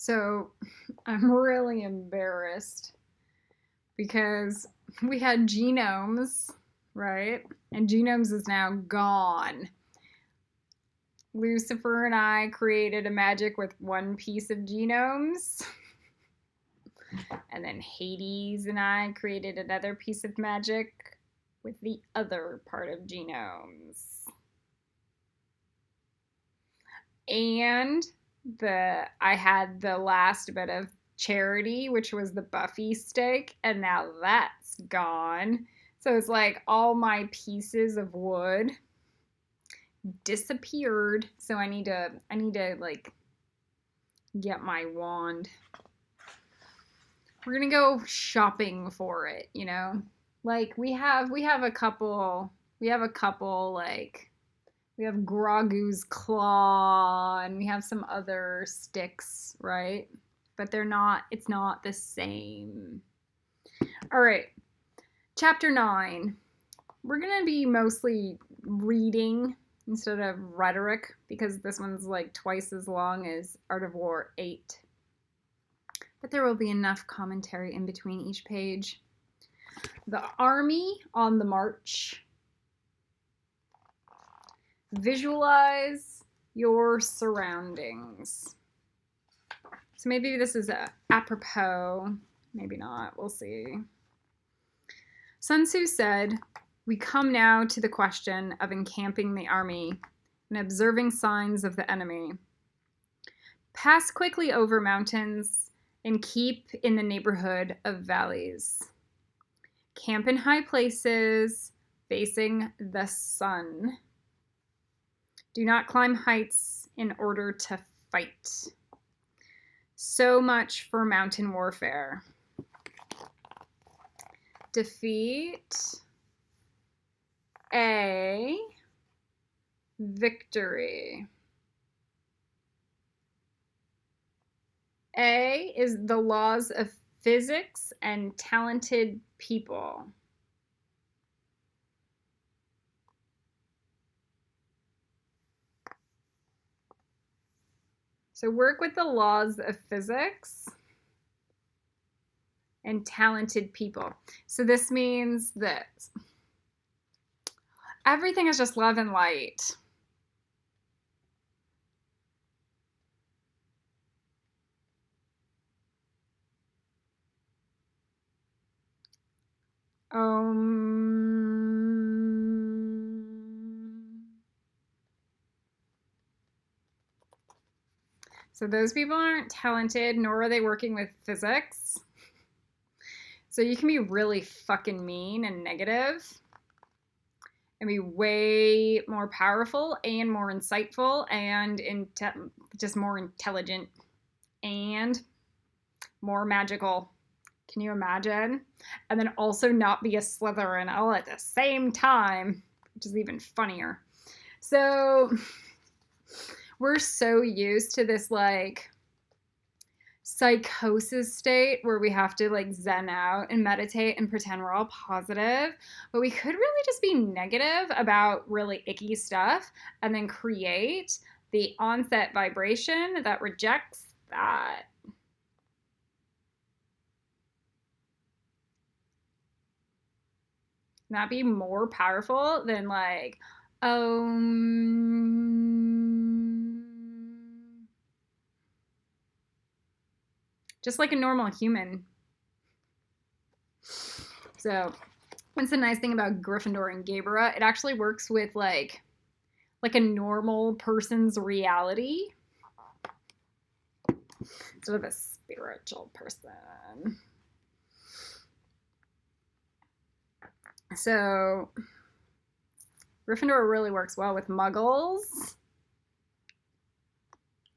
So I'm really embarrassed because we had genomes, right? And genomes is now gone. Lucifer and I created a magic with one piece of genomes. And then Hades and I created another piece of magic with the other part of genomes. And I had the last bit of charity, which was the Buffy steak, and now that's gone. So it's like all my pieces of wood disappeared. So I need to like get my wand. We're gonna go shopping for it, you know? Like we have a couple like we have Gragu's claw and we have some other sticks, right? But it's not the same. All right. Chapter 9. We're going to be mostly reading instead of rhetoric because this one's like twice as long as Art of War 8. But there will be enough commentary in between each page. The army on the march. Visualize your surroundings. So maybe this is apropos, maybe not, we'll see. Sun Tzu said, "We come now to the question of encamping the army and observing signs of the enemy. Pass quickly over mountains and keep in the neighborhood of valleys. Camp in high places facing the sun. Do not climb heights in order to fight." So much for mountain warfare. Defeat a victory. A is the laws of physics and talented people. So work with the laws of physics and talented people. So this means that everything is just love and light. So those people aren't talented, nor are they working with physics. So you can be really fucking mean and negative and be way more powerful and more insightful and just more intelligent and more magical. Can you imagine? And then also not be a Slytherin all at the same time, which is even funnier. So we're so used to this like psychosis state where we have to like zen out and meditate and pretend we're all positive, but we could really just be negative about really icky stuff and then create the onset vibration that rejects that. Not be more powerful than like, just like a normal human. So what's the nice thing about Gryffindor and Gaebra? It actually works with like a normal person's reality instead of a spiritual person. So Gryffindor really works well with muggles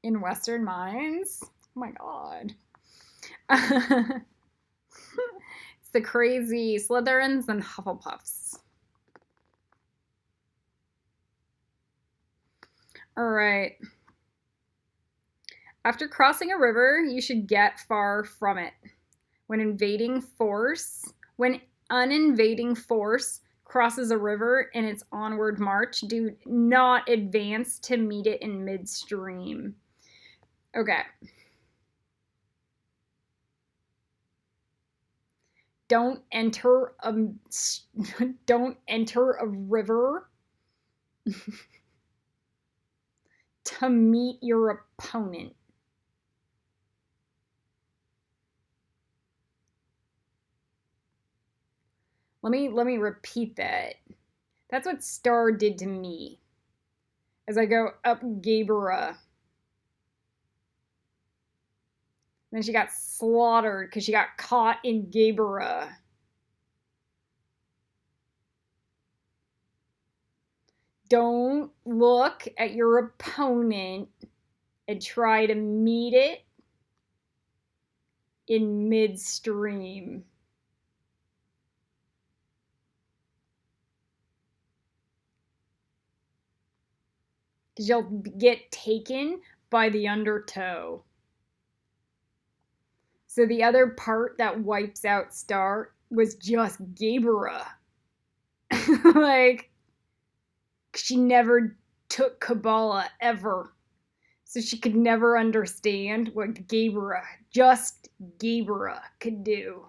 in Western minds. Oh my god. It's the crazy Slytherins and Hufflepuffs. All right. After crossing a river, you should get far from it. When an invading force crosses a river in its onward march, do not advance to meet it in midstream. Okay. don't enter a river to meet your opponent. Let me repeat that. That's what Star did to me as I go up Gaebra. Then she got slaughtered because she got caught in Gaebra. Don't look at your opponent and try to meet it in midstream. Because you'll get taken by the undertow. So the other part that wipes out Star was just Gaebra. Like, she never took Kabbalah ever. So she could never understand what Gaebra, just Gaebra, could do.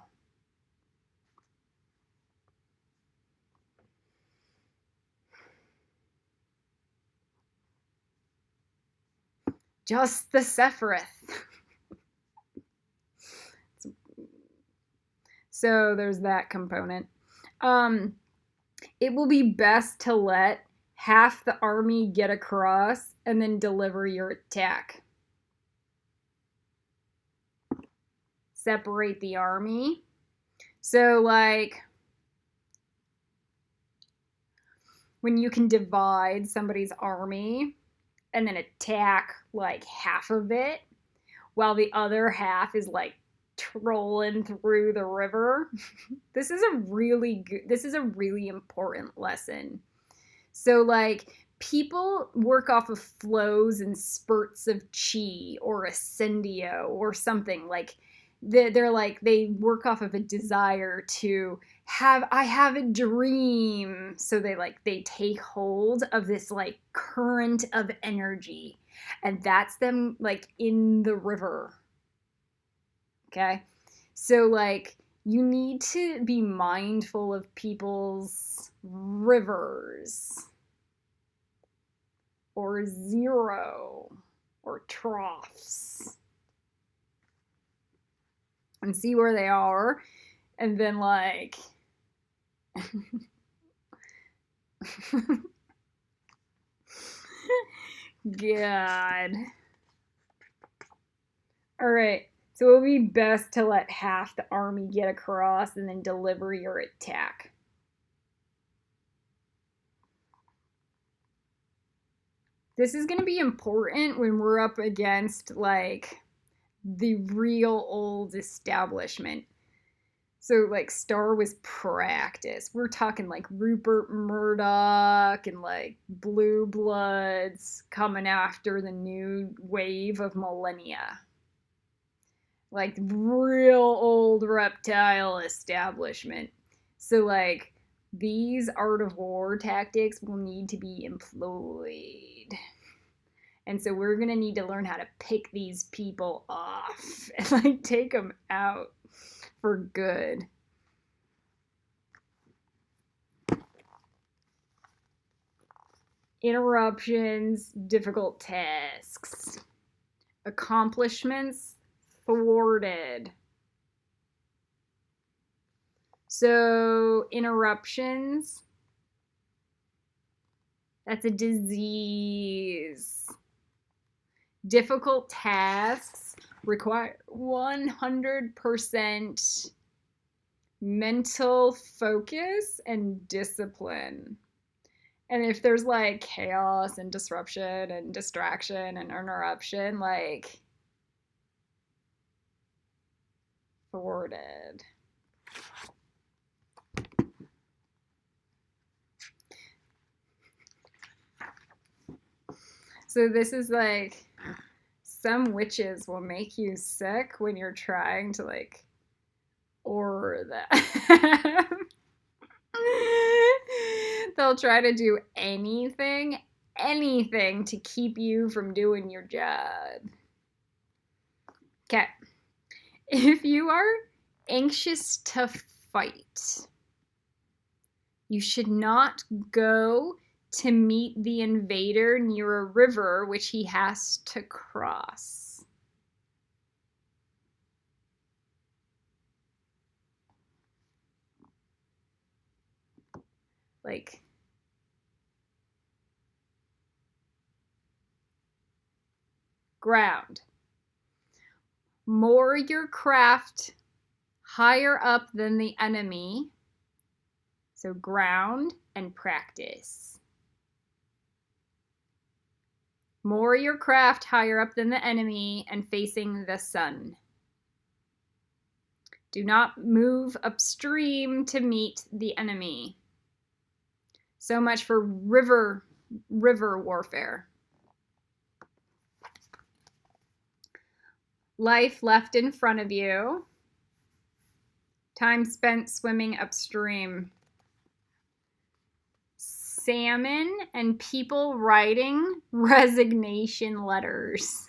Just the Sephiroth. So there's that component. It will be best to let half the army get across and then deliver your attack. Separate the army. So, like, when you can divide somebody's army and then attack, like, half of it, while the other half is, like, trolling through the river. This is a really important lesson. So, like, people work off of flows and spurts of chi or ascendio or something. Like, they're like, they work off of a desire to I have a dream. So they take hold of this, like, current of energy, and that's them, like, in the river. Okay? So, like, you need to be mindful of people's rivers or zero or troughs and see where they are, and then, like, God. All right. So it would be best to let half the army get across and then deliver your attack. This is going to be important when we're up against, like, the real old establishment. So, like, Star was practice. We're talking, like, Rupert Murdoch and, like, Blue Bloods coming after the new wave of millennia. Like, real old reptile establishment. So, like, these art of war tactics will need to be employed. And so we're going to need to learn how to pick these people off and, like, take them out for good. Interruptions, difficult tasks. Accomplishments, thwarted. So, interruptions, that's a disease. Difficult tasks require 100% mental focus and discipline. And if there's, like, chaos and disruption and distraction and interruption, like, thwarted. So this is, like, some witches will make you sick when you're trying to, like, or that. They'll try to do anything to keep you from doing your job. Okay. If you are anxious to fight. You should not go to meet the invader near a river which he has to cross. Like, ground. Moor your craft higher up than the enemy. So ground and practice. Moor your craft higher up than the enemy and facing the sun. Do not move upstream to meet the enemy. So much for river warfare. Life left in front of you. Time spent swimming upstream. Salmon and people writing resignation letters.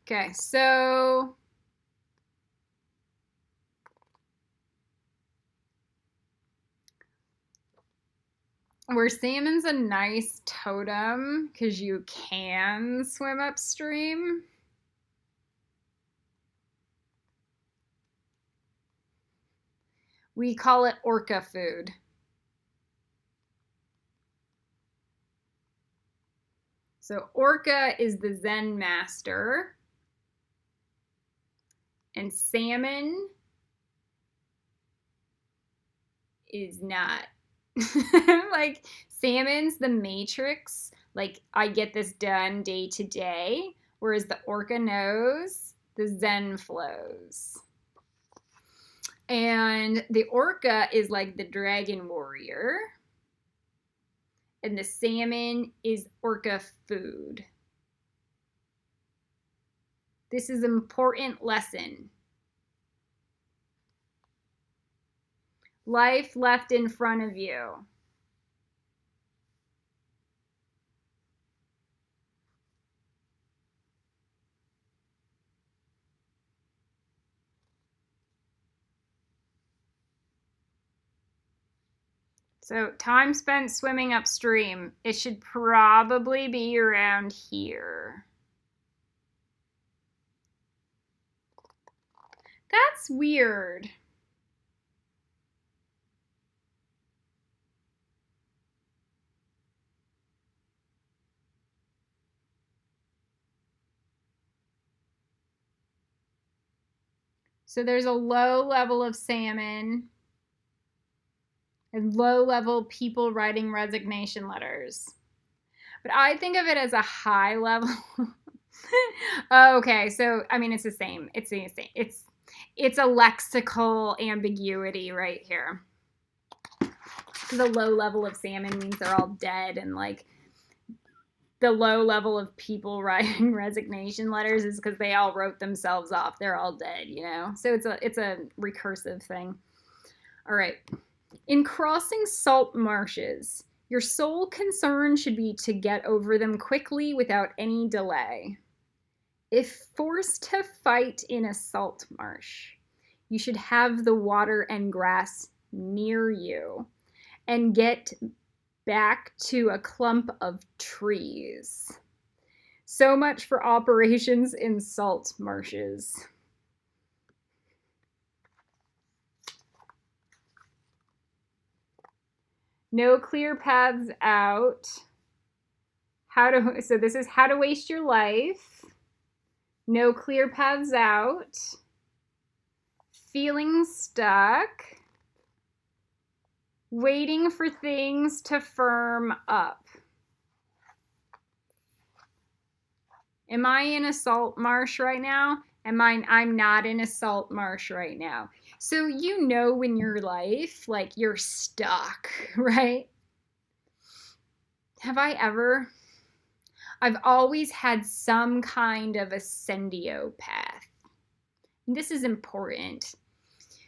Okay, so where salmon's a nice totem because you can swim upstream. We call it orca food. So orca is the Zen master. And salmon is not. Like, salmon's the matrix. Like, I get this done day to day. Whereas the orca knows the Zen flows. And the orca is like the dragon warrior. And the salmon is orca food. This is an important lesson. Life left in front of you. So time spent swimming upstream. It should probably be around here. That's weird. So there's a low level of salmon and low level people writing resignation letters. But I think of it as a high level. Okay, so I mean it's the same. It's the same. It's a lexical ambiguity right here. The low level of salmon means they're all dead, and like the low level of people writing resignation letters is because they all wrote themselves off. They're all dead, you know? So it's a recursive thing. All right. In crossing salt marshes, your sole concern should be to get over them quickly without any delay. If forced to fight in a salt marsh, you should have the water and grass near you and get back to a clump of trees. So much for operations in salt marshes. No clear paths out. So this is how to waste your life. No clear paths out. Feeling stuck. Waiting for things to firm up. Am I in a salt marsh right now? I'm not in a salt marsh right now. So you know in your life, like you're stuck, right? I've always had some kind of ascendio path. And this is important.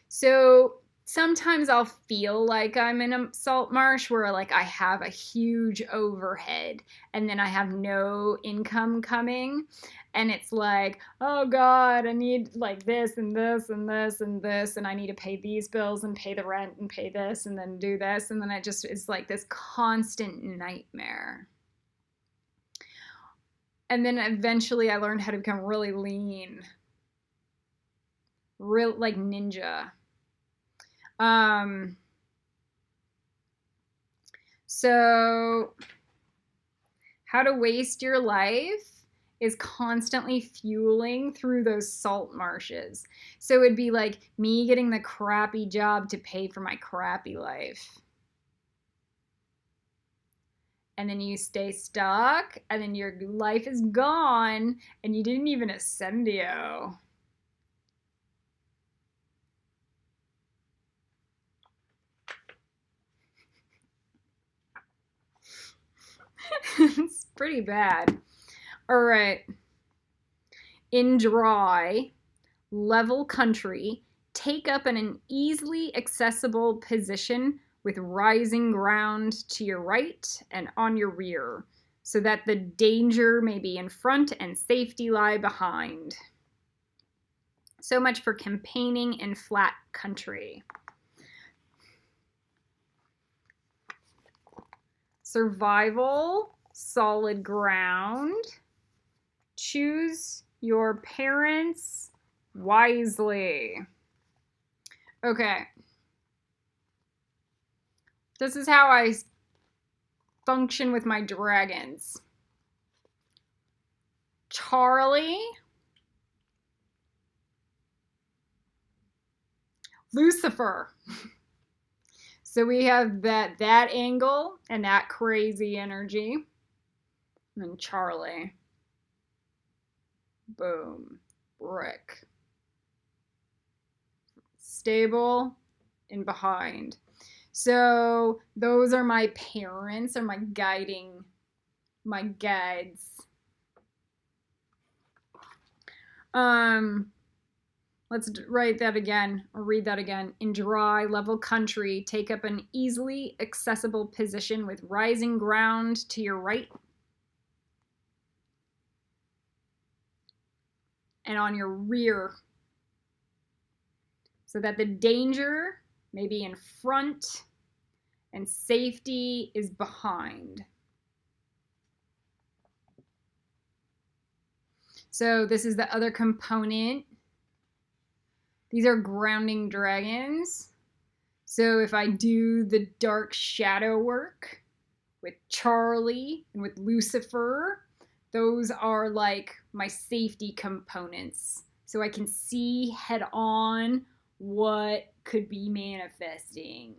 So sometimes I'll feel like I'm in a salt marsh where like I have a huge overhead and then I have no income coming. And it's like, oh God, I need like this and this and this and this. And I need to pay these bills and pay the rent and pay this and then do this. And then it just is like this constant nightmare. And then eventually I learned how to become really lean, real like ninja. So how to waste your life is constantly fueling through those salt marshes. So it'd be like me getting the crappy job to pay for my crappy life. And then you stay stuck, and then your life is gone, and you didn't even ascendio. It's pretty bad. All right. In dry, level country, take up an easily accessible position with rising ground to your right and on your rear, so that the danger may be in front and safety lie behind. So much for campaigning in flat country. Survival, solid ground. Choose your parents wisely. Okay. This is how I function with my dragons. Charlie, Lucifer. So we have that angle and that crazy energy. And then Charlie. Boom. Brick. Stable and behind. So those are my parents, or my guides. Let's write that again, or read that again. In dry, level country, take up an easily accessible position with rising ground to your right and on your rear, so that the danger may be in front and safety is behind. So this is the other component. These are grounding dragons. So if I do the dark shadow work with Charlie and with Lucifer, those are like my safety components. So I can see head on what could be manifesting.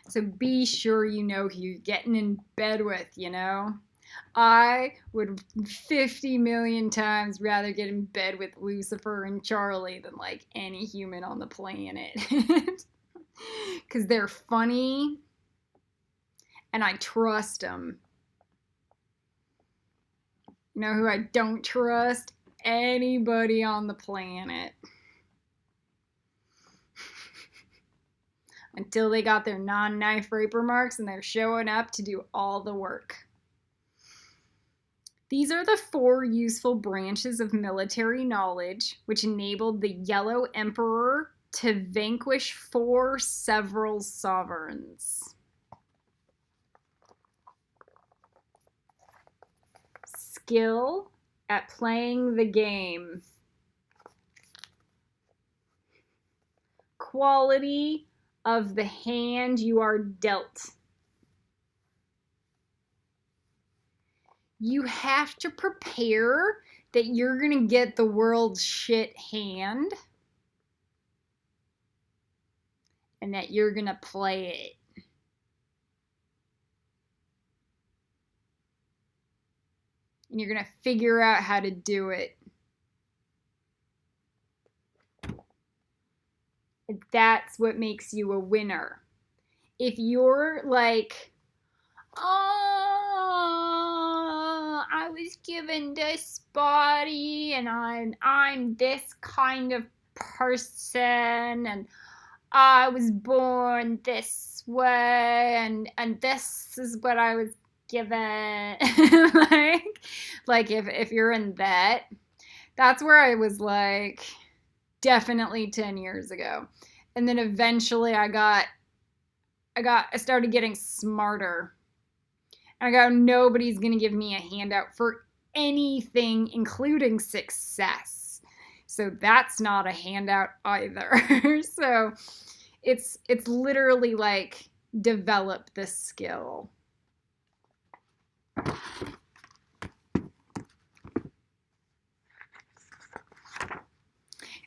So be sure you know who you're getting in bed with, you know? I would 50 million times rather get in bed with Lucifer and Charlie than like any human on the planet. Because they're funny and I trust them. You know who I don't trust? Anybody on the planet. Until they got their non-knife raper marks and they're showing up to do all the work. These are the 4 useful branches of military knowledge which enabled the Yellow Emperor to vanquish 4 several sovereigns. Skill at playing the game. Quality of the hand you are dealt. You have to prepare that you're going to get the world's shit hand and that you're going to play it. And you're going to figure out how to do it. And that's what makes you a winner. If you're like, oh, I was given this body and I'm this kind of person and I was born this way and this is what I was given. like if you're in that, that's where I was like definitely 10 years ago. And then eventually I started getting smarter. And I go, nobody's going to give me a handout for anything, including success. So that's not a handout either. So it's literally like develop the skill.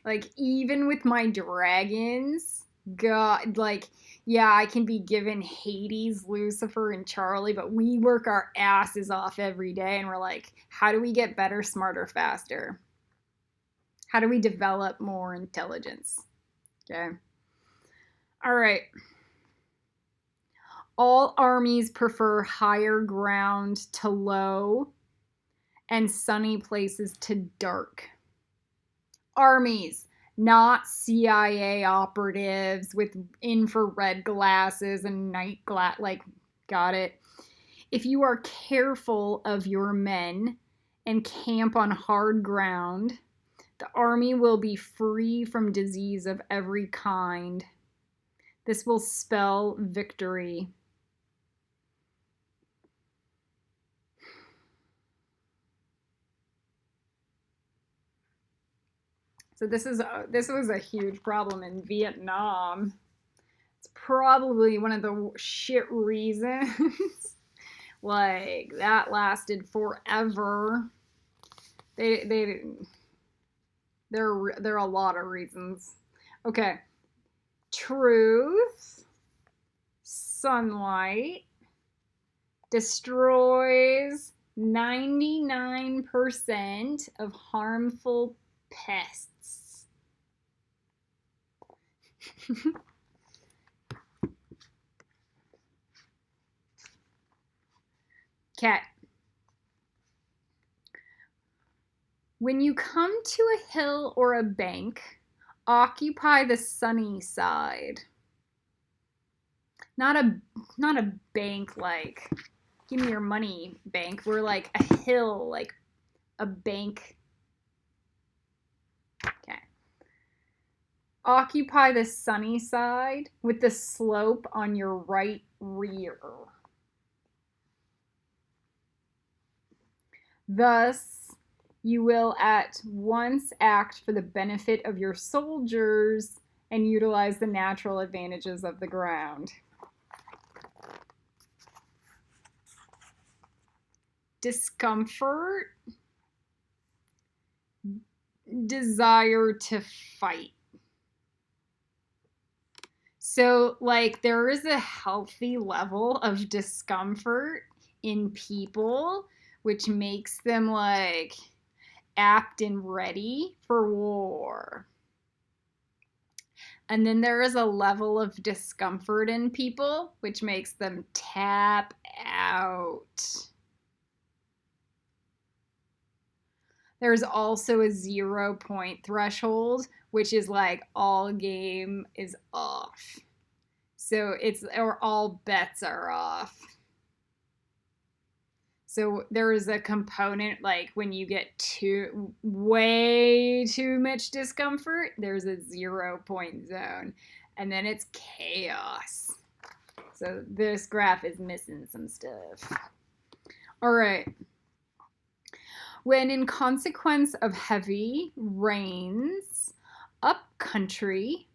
Like even with my dragons, God, like, yeah, I can be given Hades, Lucifer, and Charlie, but we work our asses off every day and we're like, how do we get better, smarter, faster? How do we develop more intelligence? Okay. All right. All armies prefer higher ground to low and sunny places to dark. Armies, not CIA operatives with infrared glasses and night glass. Like, got it. If you are careful of your men and camp on hard ground, the army will be free from disease of every kind. This will spell victory. So this was a huge problem in Vietnam. It's probably one of the shit reasons. Like that lasted forever. There are a lot of reasons. Okay. Truth, sunlight destroys 99% of harmful pests. Cat. When you come to a hill or a bank, occupy the sunny side. Not a bank like, give me your money bank. We're like a hill, like a bank. Okay. Occupy the sunny side with the slope on your right rear. Thus, you will at once act for the benefit of your soldiers and utilize the natural advantages of the ground. Discomfort, desire to fight. So, like, there is a healthy level of discomfort in people, which makes them, like, apt and ready for war. And then there is a level of discomfort in people, which makes them tap out. There's also a 0 point threshold, which is like all game is off. So or all bets are off. So there is a component like when you get way too much discomfort, there's a 0 point zone. And then it's chaos. So this graph is missing some stuff. All right. When in consequence of heavy rains up country,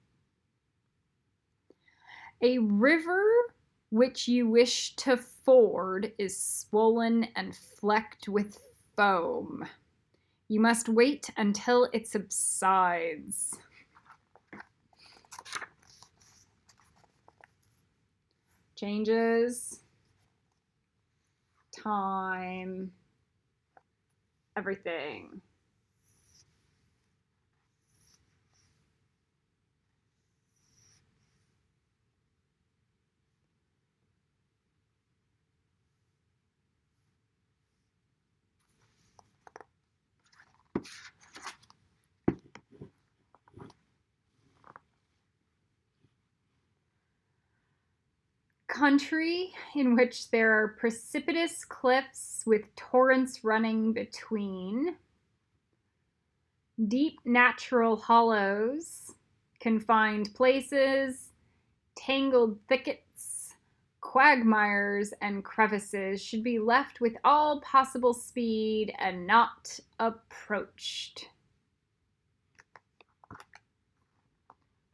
a river which you wish to ford is swollen and flecked with foam. You must wait until it subsides. Changes, time, everything. Country in which there are precipitous cliffs with torrents running between, deep natural hollows, confined places, tangled thickets, quagmires, and crevices should be left with all possible speed and not approached.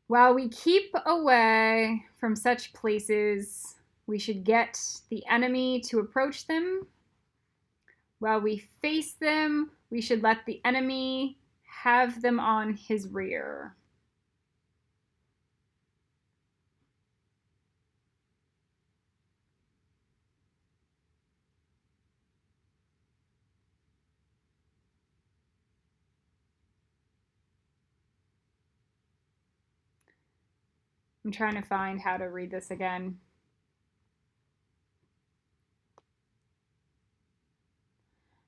While we keep away from such places, we should get the enemy to approach them. While we face them, we should let the enemy have them on his rear. I'm trying to find how to read this again.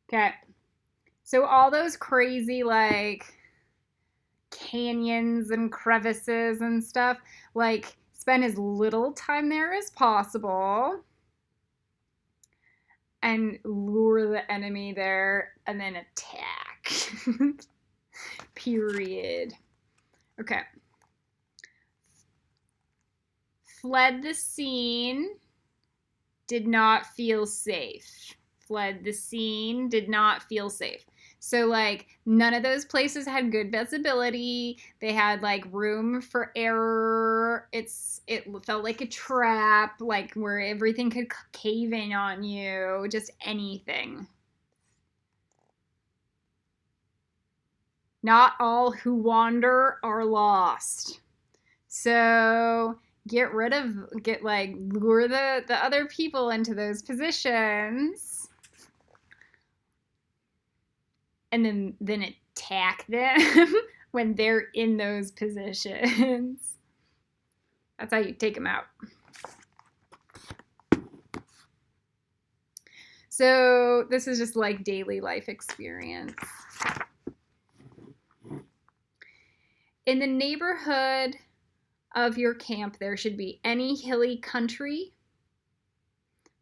Okay. So all those crazy like canyons and crevices and stuff, like spend as little time there as possible and lure the enemy there and then attack. Period. Okay. Fled the scene, did not feel safe. Fled the scene, did not feel safe. So like none of those places had good visibility. They had like room for error. It felt like a trap, like where everything could cave in on you, just anything. Not all who wander are lost. So lure the other people into those positions and then attack them when they're in those positions. That's how you take them out. So this is just like daily life experience. In the neighborhood of your camp, there should be any hilly country,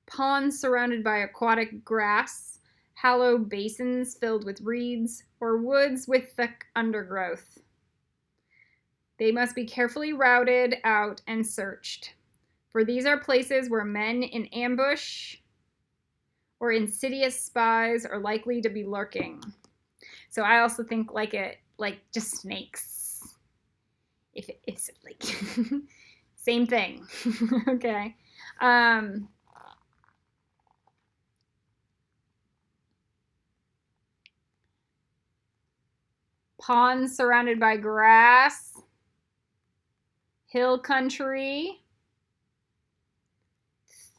ponds surrounded by aquatic grass, hollow basins filled with reeds, or woods with thick undergrowth. They must be carefully routed out and searched, for these are places where men in ambush or insidious spies are likely to be lurking. So I also think like just snakes. If it's like same thing. Okay. Ponds surrounded by grass, hill country,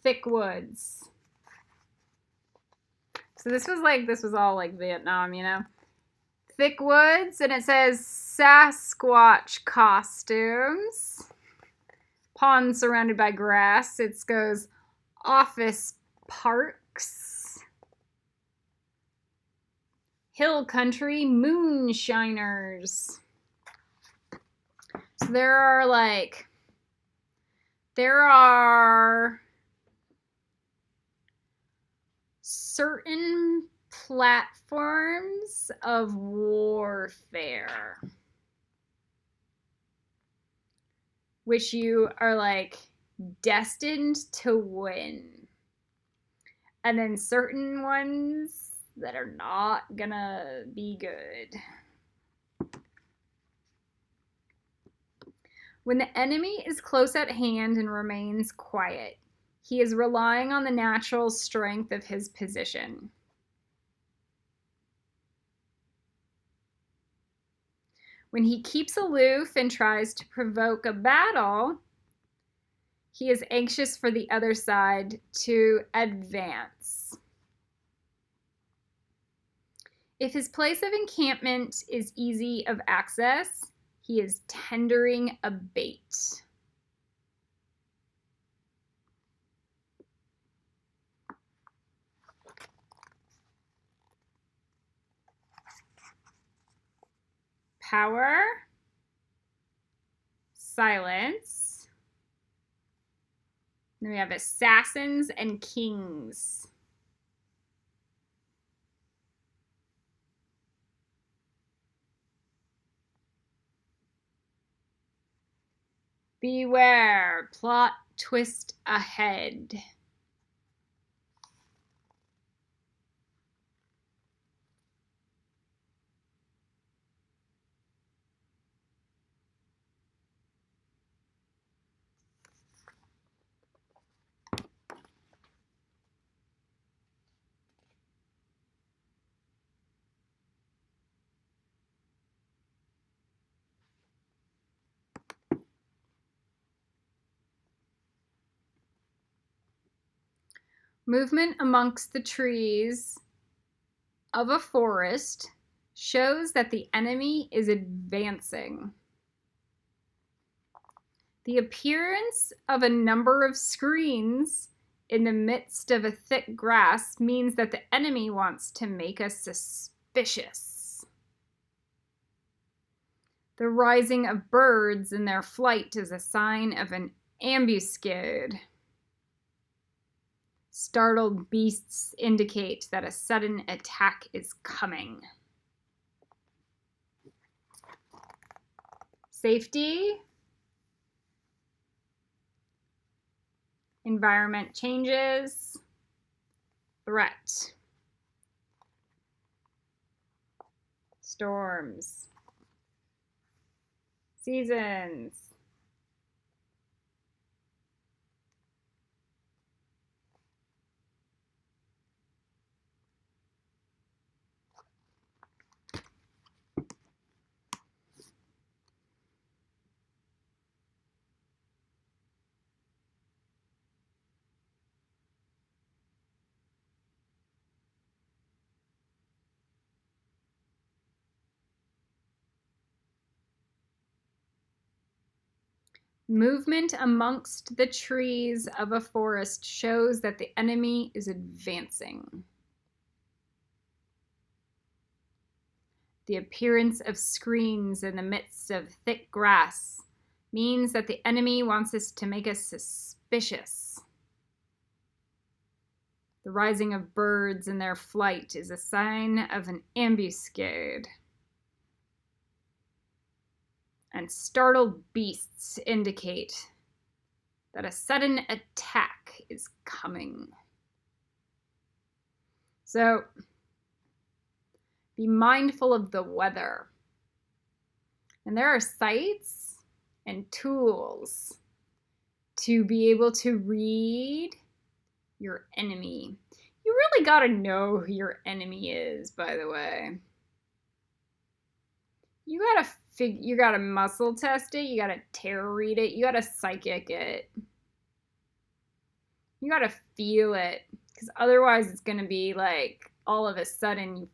thick woods. So this was all like Vietnam, you know. Thick woods, and it says Sasquatch costumes. Ponds surrounded by grass. It goes office parks. Hill country, moonshiners. So there are certain platforms of warfare which you are like destined to win, and then certain ones that are not gonna be good. When the enemy is close at hand and remains quiet, he is relying on the natural strength of his position. When he keeps aloof and tries to provoke a battle, he is anxious for the other side to advance. If his place of encampment is easy of access, he is tendering a bait. Power, silence. Then we have assassins and kings. Beware, plot twist ahead. Movement amongst the trees of a forest shows that the enemy is advancing. The appearance of a number of screens in the midst of a thick grass means that the enemy wants to make us suspicious. The rising of birds in their flight is a sign of an ambuscade. Startled beasts indicate that a sudden attack is coming. Safety. Environment changes. Threat. Storms. Seasons. Movement amongst the trees of a forest shows that the enemy is advancing. The appearance of screens in the midst of thick grass means that the enemy wants us to make us suspicious. The rising of birds in their flight is a sign of an ambuscade. And startled beasts indicate that a sudden attack is coming. So, be mindful of the weather. And there are sites and tools to be able to read your enemy. You really got to know who your enemy is, by the way. You gotta muscle test it, you gotta tarot read it, you gotta psychic it. You gotta feel it, because otherwise it's gonna be like all of a sudden you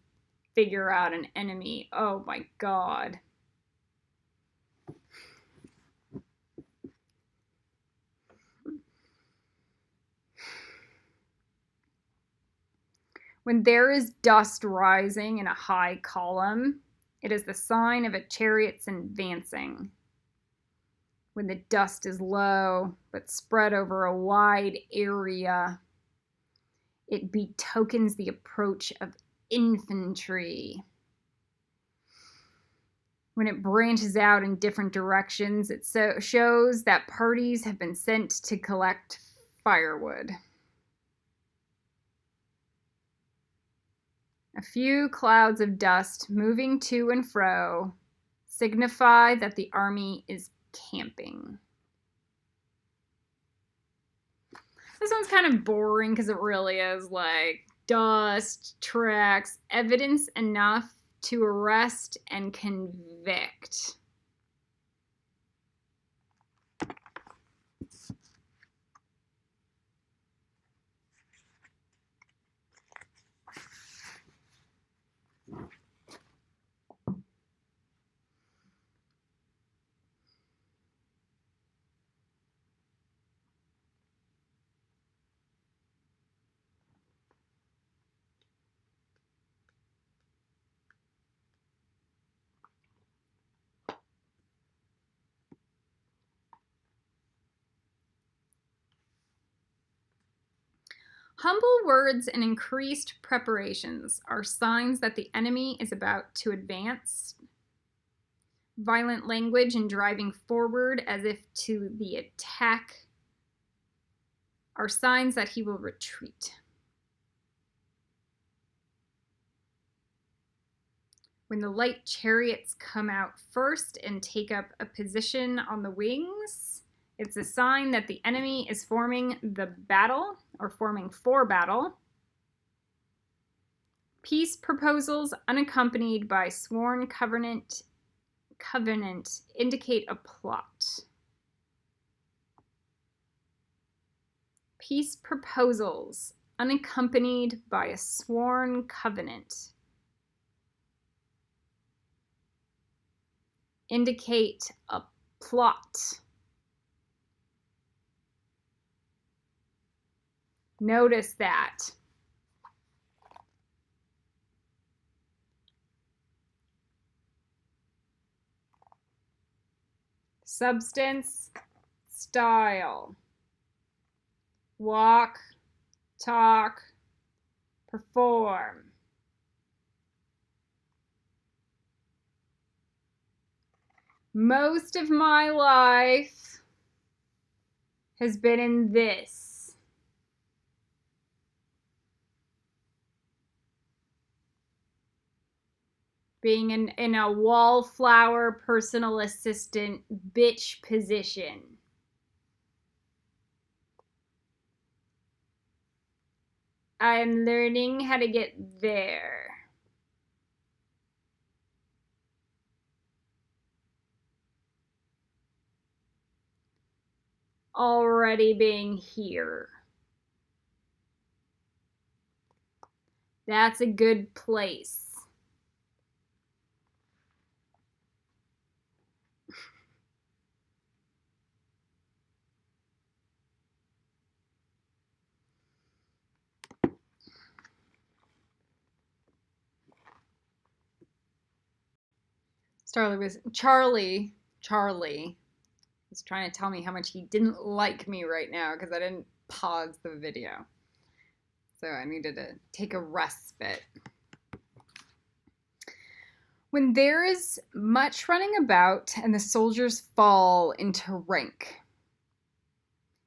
figure out an enemy. Oh my God. When there is dust rising in a high column, it is the sign of a chariot's advancing. When the dust is low, but spread over a wide area, it betokens the approach of infantry. When it branches out in different directions, it shows that parties have been sent to collect firewood. A few clouds of dust moving to and fro signify that the army is camping. This one's kind of boring because it really is like dust, tracks, evidence enough to arrest and convict. Humble words and increased preparations are signs that the enemy is about to advance. Violent language and driving forward as if to the attack are signs that he will retreat. When the light chariots come out first and take up a position on the wings, it's a sign that the enemy is forming the battle or forming for battle. Peace proposals unaccompanied by sworn covenant indicate a plot. Peace proposals unaccompanied by a sworn covenant indicate a plot. Notice that. Substance, style. Walk, talk, perform. Most of my life has been in this. Being in a wallflower personal assistant bitch position. I'm learning how to get there. Already being here. That's a good place. Charlie was trying to tell me how much he didn't like me right now because I didn't pause the video. So I needed to take a respite. When there is much running about and the soldiers fall into rank,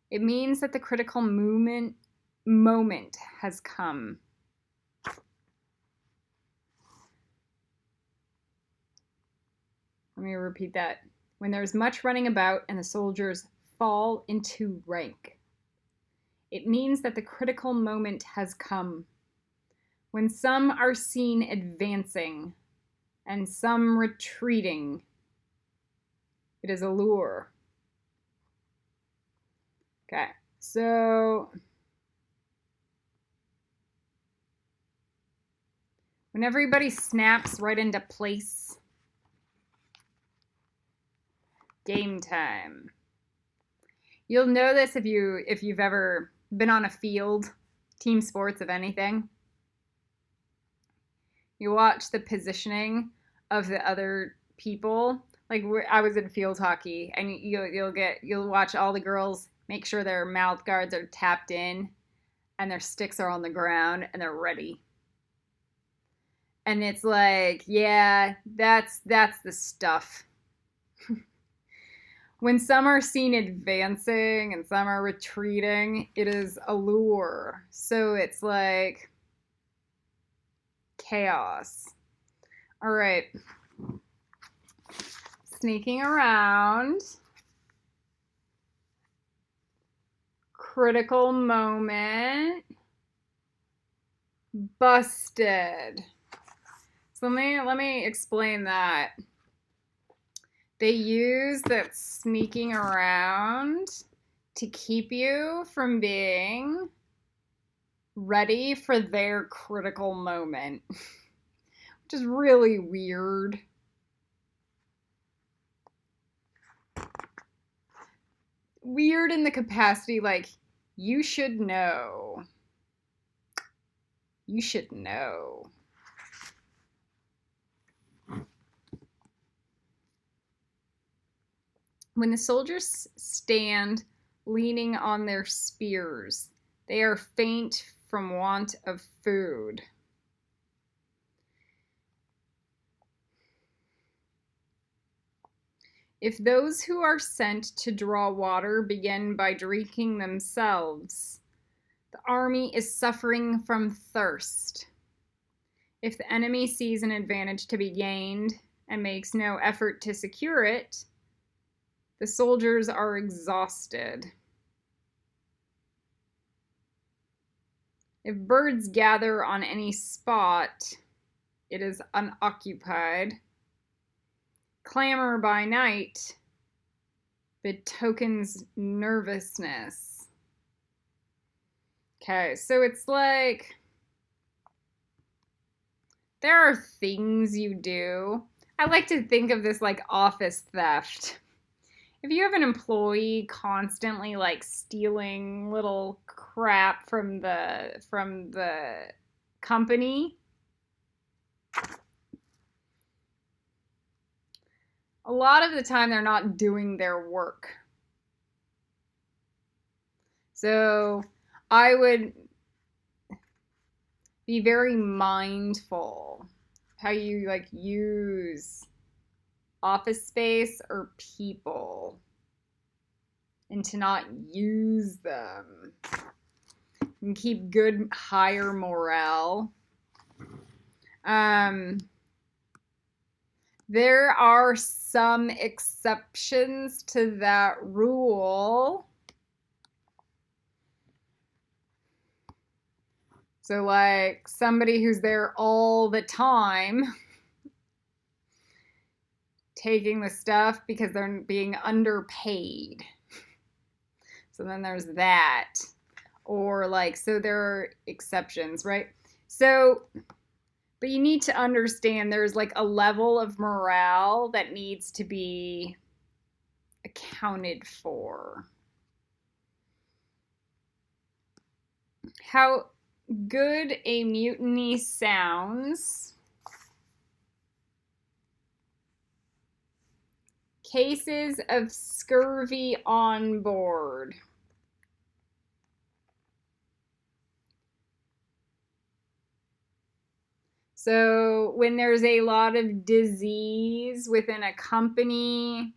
it means that the critical moment has come. Let me repeat that. When there's much running about and the soldiers fall into rank, it means that the critical moment has come. When some are seen advancing and some retreating, it is a lure. Okay, so when everybody snaps right into place, game time. You'll know this if you've ever been on a field, team sports of anything. You watch the positioning of the other people. Like I was in field hockey, and you'll watch all the girls make sure their mouth guards are tapped in, and their sticks are on the ground, and they're ready. And it's like, yeah, that's the stuff. When some are seen advancing and some are retreating, it is a lure. So it's like chaos. All right. Sneaking around. Critical moment. Busted. So let me explain that. They use that sneaking around to keep you from being ready for their critical moment, which is really weird. Weird in the capacity, like, you should know. You should know. When the soldiers stand leaning on their spears, they are faint from want of food. If those who are sent to draw water begin by drinking themselves, the army is suffering from thirst. If the enemy sees an advantage to be gained and makes no effort to secure it, the soldiers are exhausted. If birds gather on any spot, it is unoccupied. Clamor by night betokens nervousness. Okay, so it's like there are things you do. I like to think of this like office theft. If you have an employee constantly like stealing little crap from the company, a lot of the time they're not doing their work. So I would be very mindful how you like use office space or people and to not use them and keep good higher morale. There are some exceptions to that rule. So like somebody who's there all the time taking the stuff because they're being underpaid. So then there's that. Or like, so there are exceptions, right? So, but you need to understand there's like a level of morale that needs to be accounted for. How good a mutiny sounds. Cases of scurvy on board. So when there's a lot of disease within a company,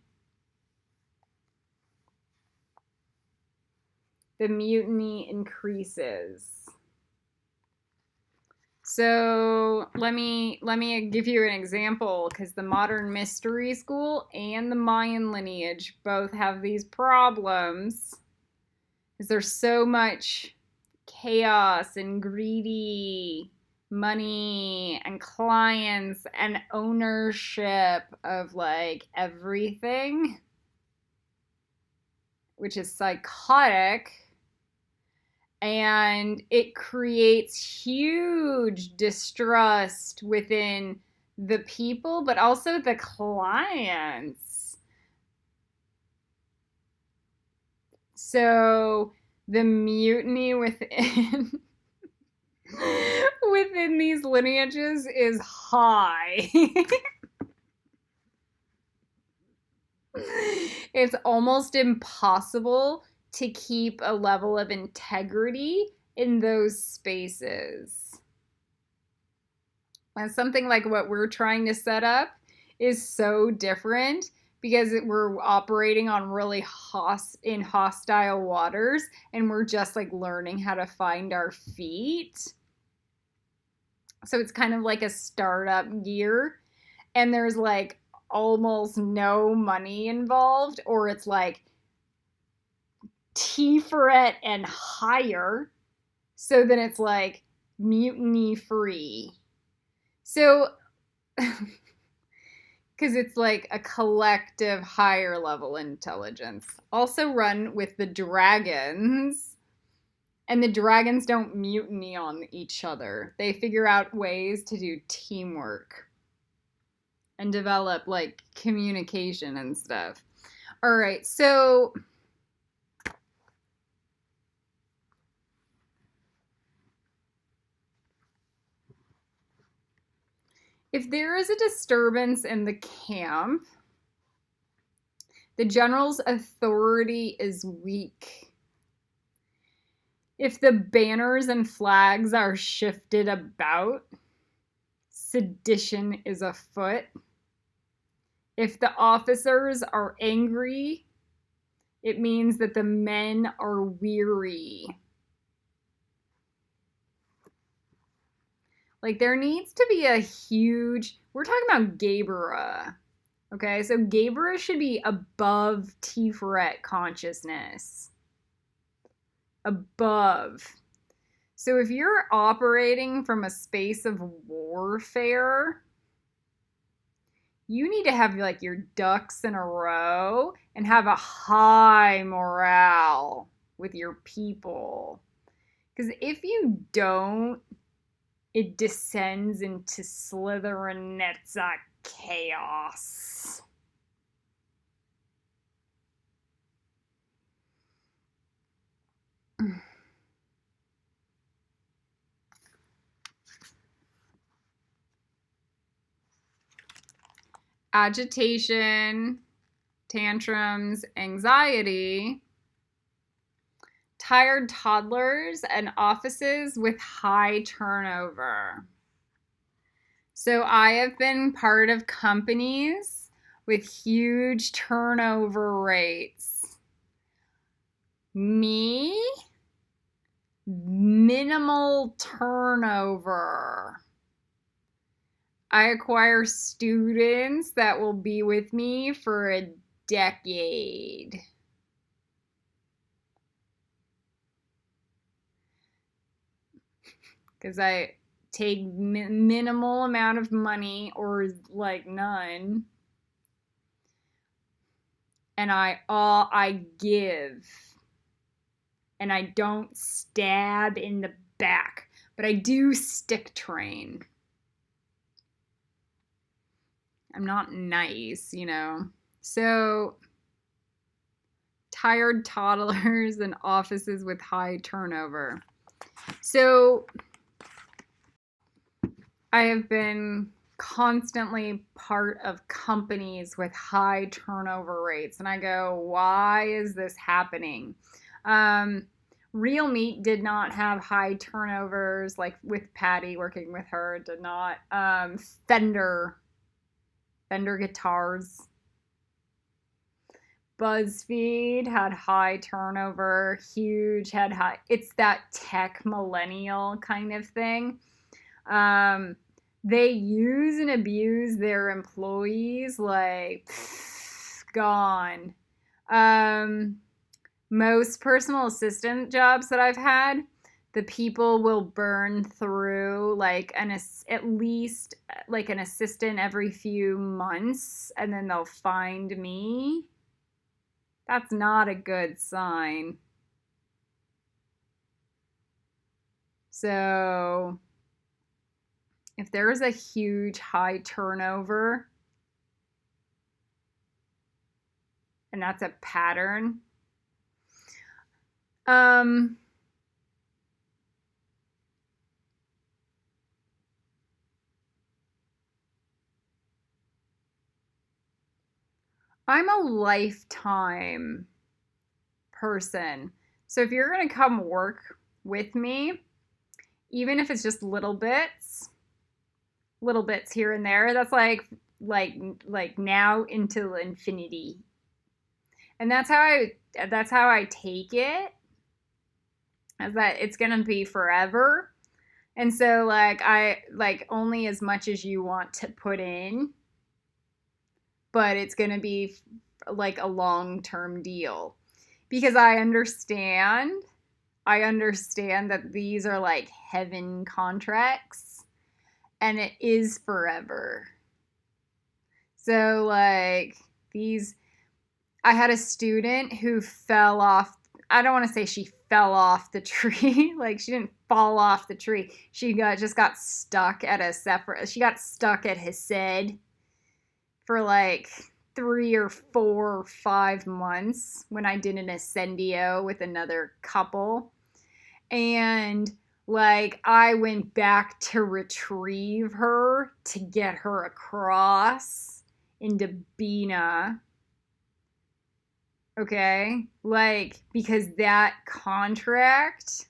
the mutiny increases. So let me give you an example, because the modern mystery school and the Mayan lineage both have these problems. Because there's so much chaos and greedy money and clients and ownership of like everything, which is psychotic. And it creates huge distrust within the people, but also the clients. So the mutiny within within these lineages is high. It's almost impossible to keep a level of integrity in those spaces. And something like what we're trying to set up is so different because we're operating on really hostile waters, and we're just like learning how to find our feet. So it's kind of like a startup gear, and there's like almost no money involved, or it's like T-Fret and higher, so then it's like mutiny free. So because it's like a collective higher level intelligence. Also run with the dragons. And the dragons don't mutiny on each other. They figure out ways to do teamwork and develop like communication and stuff. All right, so if there is a disturbance in the camp, the general's authority is weak. If the banners and flags are shifted about, sedition is afoot. If the officers are angry, it means that the men are weary. Like, there needs to be a huge... We're talking about Gaebra. Okay, so Gaebra should be above Tiferet consciousness. Above. So if you're operating from a space of warfare, you need to have like your ducks in a row and have a high morale with your people. Because if you don't, it descends into Slytherinetza chaos. Agitation, tantrums, anxiety, tired toddlers, and offices with high turnover. So I have been part of companies with huge turnover rates. Me, minimal turnover. I acquire students that will be with me for a decade. Because I take minimal amount of money or like none. And I give. And I don't stab in the back. But I do stick train. I'm not nice, you know. So, tired toddlers and offices with high turnover. So, I have been constantly part of companies with high turnover rates. And I go, why is this happening? Real Meat did not have high turnovers, like with Patty, working with her, did not. Fender guitars. BuzzFeed had high turnover, huge, had high. It's that tech millennial kind of thing. They use and abuse their employees like gone. Most personal assistant jobs that I've had, the people will burn through like at least like an assistant every few months, and then they'll find me. That's not a good sign. So if there is a huge high turnover, and that's a pattern, I'm a lifetime person. So if you're going to come work with me, even if it's just little bits here and there, that's like now into infinity. And that's how I take it, as that it's going to be forever. And so I only as much as you want to put in, but it's going to be like a long-term deal, because I understand that these are like heaven contracts, and it is forever. So, like, I had a student who fell off. I don't want to say she fell off the tree. Like, she didn't fall off the tree. She just got stuck at she got stuck at Hesed for like 3 or 4 or 5 months when I did an ascendio with another couple. And like I went back to retrieve her to get her across into Bina. Okay? Like, because that contract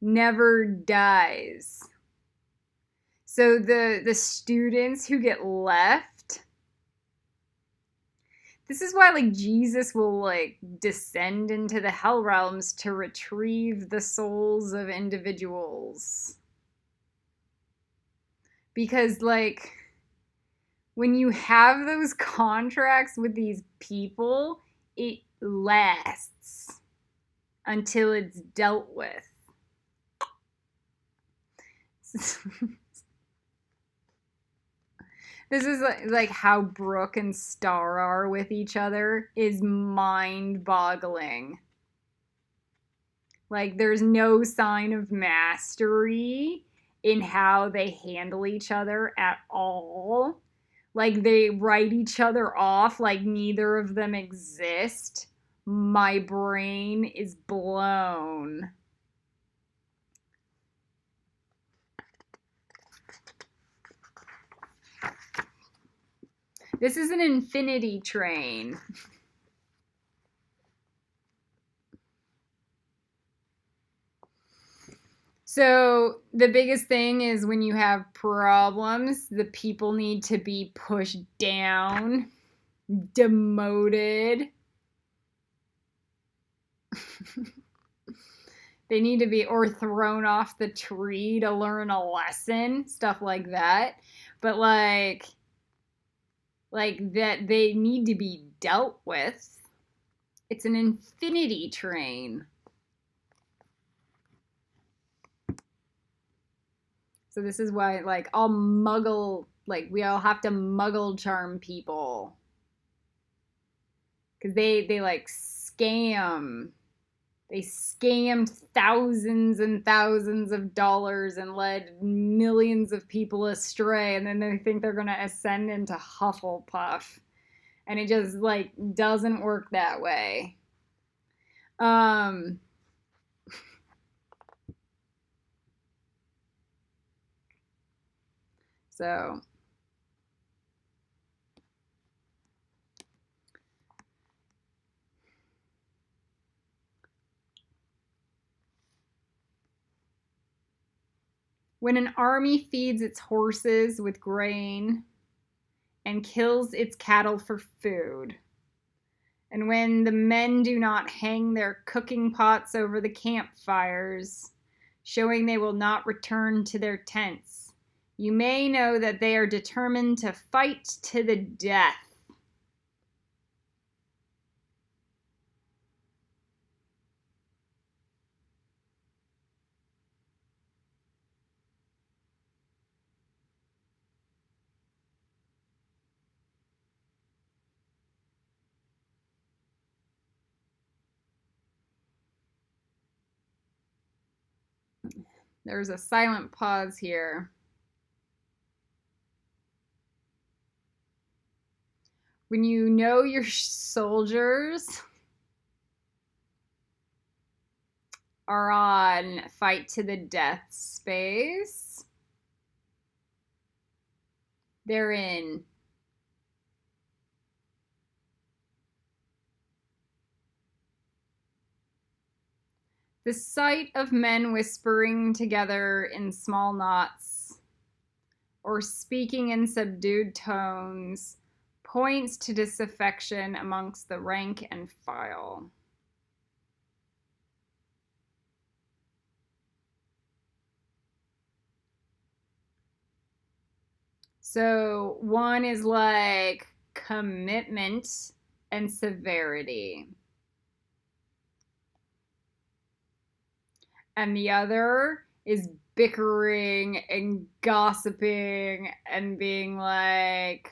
never dies. So the students who get left, this is why like Jesus will like descend into the hell realms to retrieve the souls of individuals. Because like when you have those contracts with these people, it lasts until it's dealt with. This is like how Brooke and Star are with each other is mind-boggling. Like there's no sign of mastery in how they handle each other at all. Like they write each other off like neither of them exist. My brain is blown. This is an infinity train. So the biggest thing is when you have problems, the people need to be pushed down, demoted. They need to be or thrown off the tree to learn a lesson, stuff like that. But like that they need to be dealt with. It's an infinity train. So this is why like we all have to muggle charm people. Cause they like scam. They scammed thousands and thousands of dollars and led millions of people astray, and then they think they're gonna ascend into Hufflepuff. And it just like doesn't work that way. So when an army feeds its horses with grain and kills its cattle for food, and when the men do not hang their cooking pots over the campfires, showing they will not return to their tents, you may know that they are determined to fight to the death. There's a silent pause here. When you know your soldiers are on fight to the death space, they're in. The sight of men whispering together in small knots or speaking in subdued tones points to disaffection amongst the rank and file. So one is like commitment and severity. And the other is bickering and gossiping and being like,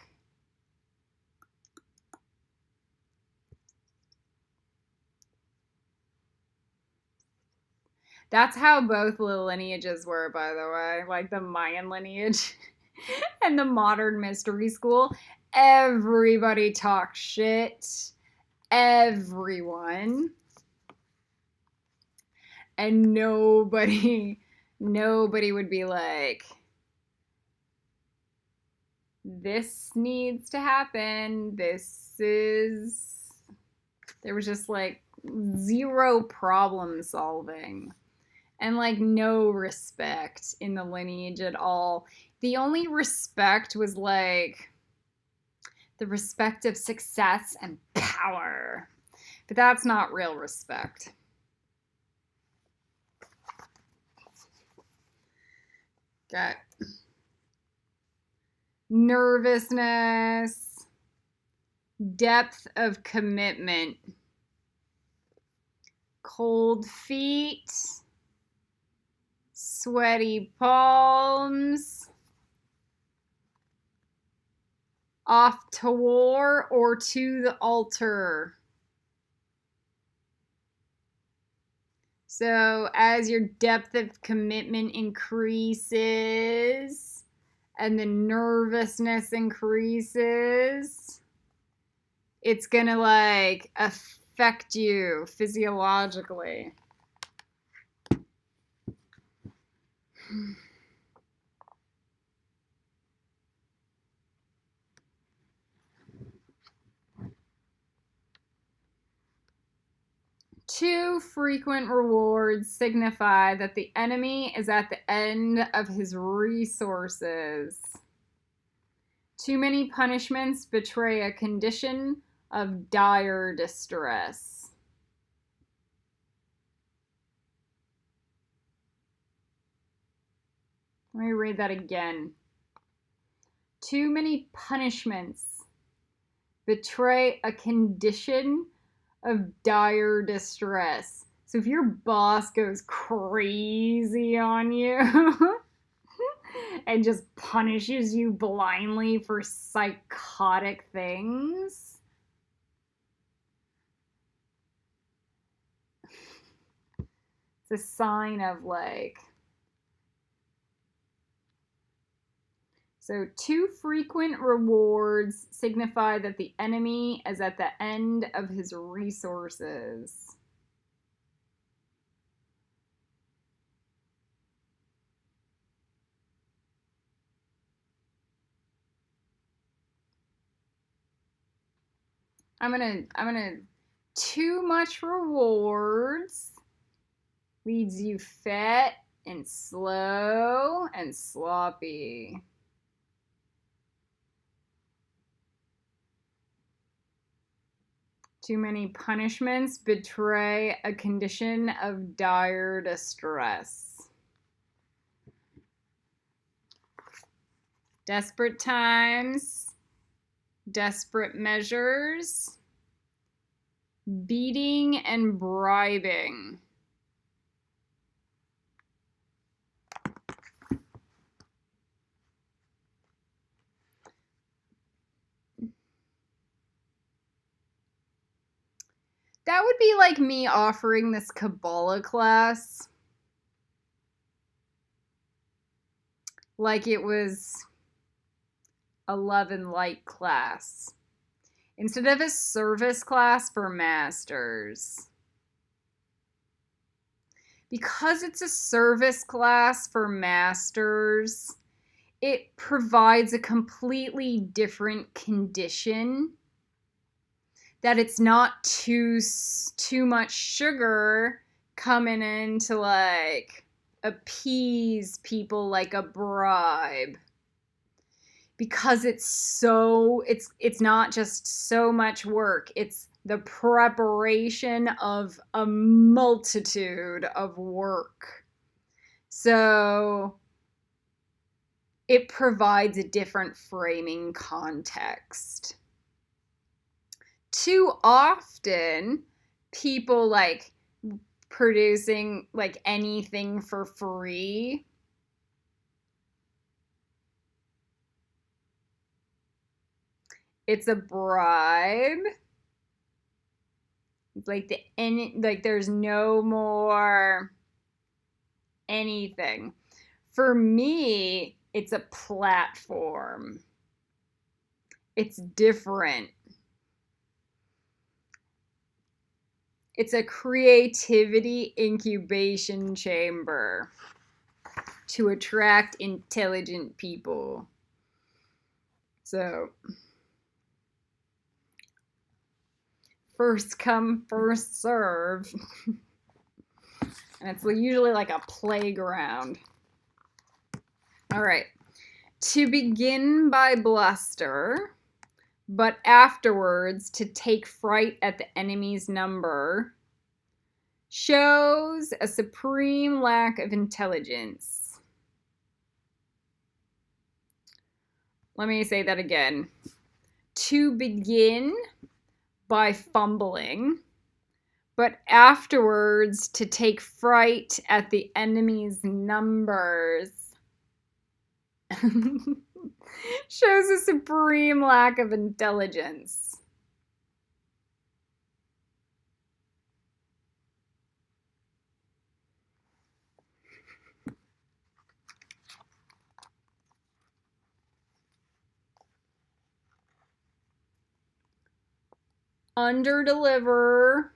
That's how both the lineages were, by the way. Like the Mayan lineage and the modern mystery school. Everybody talked shit. Everyone. And nobody would be like, this needs to happen. There was just like zero problem solving and like no respect in the lineage at all. The only respect was like the respect of success and power. But that's not real respect. Got nervousness, depth of commitment, cold feet, sweaty palms, off to war or to the altar. So as your depth of commitment increases and the nervousness increases, it's gonna like affect you physiologically. Too frequent rewards signify that the enemy is at the end of his resources. Too many punishments betray a condition of dire distress. Let me read that again. Too many punishments betray a condition of dire distress. So if your boss goes crazy on you and just punishes you blindly for psychotic things, it's a sign of like, so too frequent rewards signify that the enemy is at the end of his resources. I'm gonna too much rewards leads you fat and slow and sloppy. Too many punishments betray a condition of dire distress. Desperate times, desperate measures, beating and bribing. That would be like me offering this Kabbalah class like it was a love and light class instead of a service class for masters. Because it's a service class for masters, it provides a completely different condition. That it's not too much sugar coming in to like appease people like a bribe. Because it's not just so much work, it's the preparation of a multitude of work. So it provides a different framing context. Too often, people like producing like anything for free. It's a bribe. Like there's no more anything. For me, it's a platform. It's different. It's a creativity incubation chamber to attract intelligent people. So, first come, first serve. And it's usually like a playground. All right. To begin by bluster, but afterwards to take fright at the enemy's number, shows a supreme lack of intelligence. Let me say that again. To begin by fumbling, but afterwards to take fright at the enemy's numbers. Shows a supreme lack of intelligence. Underdeliver,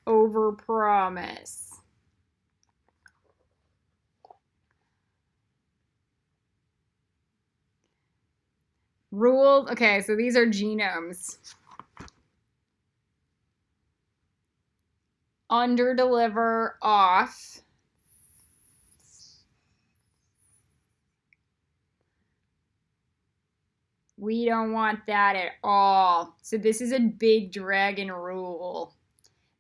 overpromise. Ruled, okay, so these are genomes. Underdeliver, off. We don't want that at all. So this is a big dragon rule.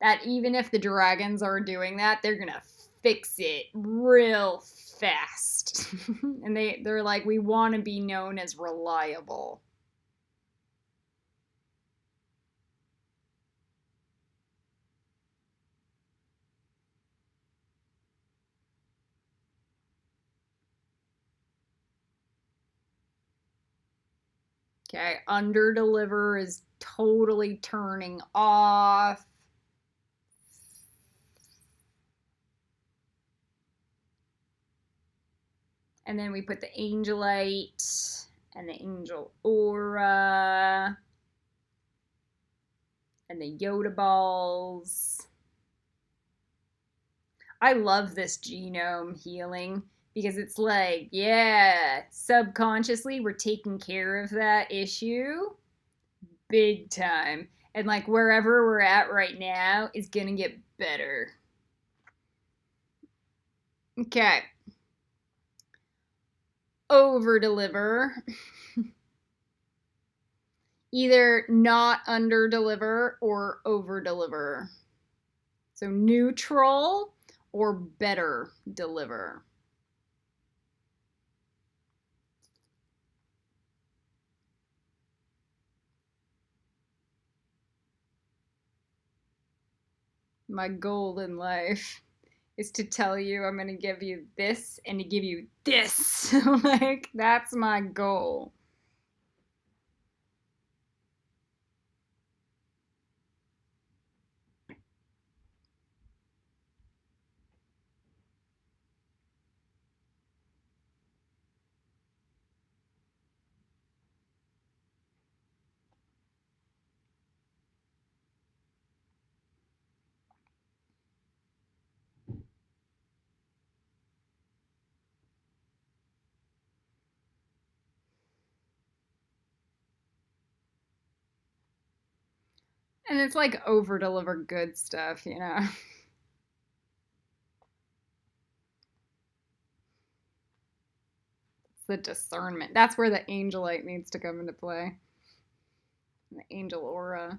That even if the dragons are doing that, they're gonna fix it real fast. And they're like, we want to be known as reliable. Okay, underdeliver is totally turning off. And then we put the angelite and the angel aura and the Yoda balls. I love this genome healing because it's like, yeah, subconsciously we're taking care of that issue big time. And like wherever we're at right now is going to get better. Okay. Over deliver. Either not under deliver or over deliver. So neutral or better deliver. My goal in life is to tell you I'm going to give you this and to give you this. Like, that's my goal. And it's like over deliver good stuff, you know? It's the discernment. That's where the angelite needs to come into play. The angel aura.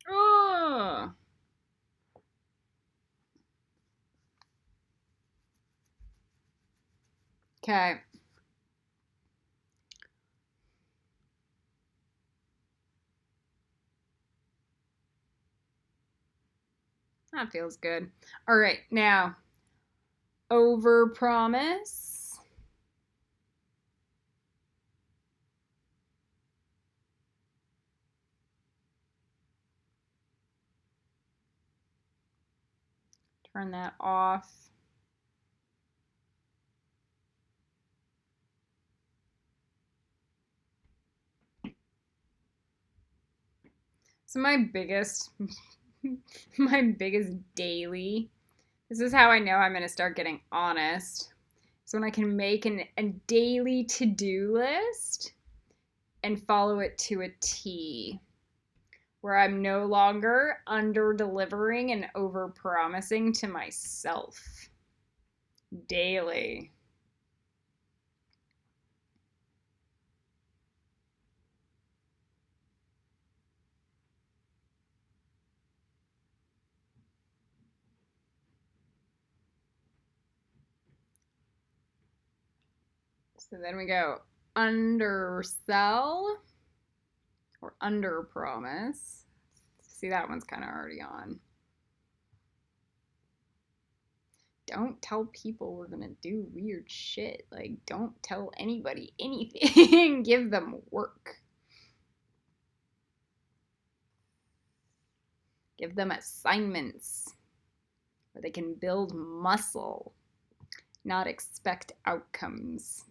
Oh. Okay. That feels good. All right, now, overpromise. Turn that off. So my biggest daily, this is how I know I'm going to start getting honest. So when I can make a daily to-do list and follow it to a T, where I'm no longer under-delivering and over-promising to myself daily. So then we go undersell or underpromise. See, that one's kind of already on. Don't tell people we're gonna do weird shit. Like, don't tell anybody anything. Give them work. Give them assignments where they can build muscle, not expect outcomes.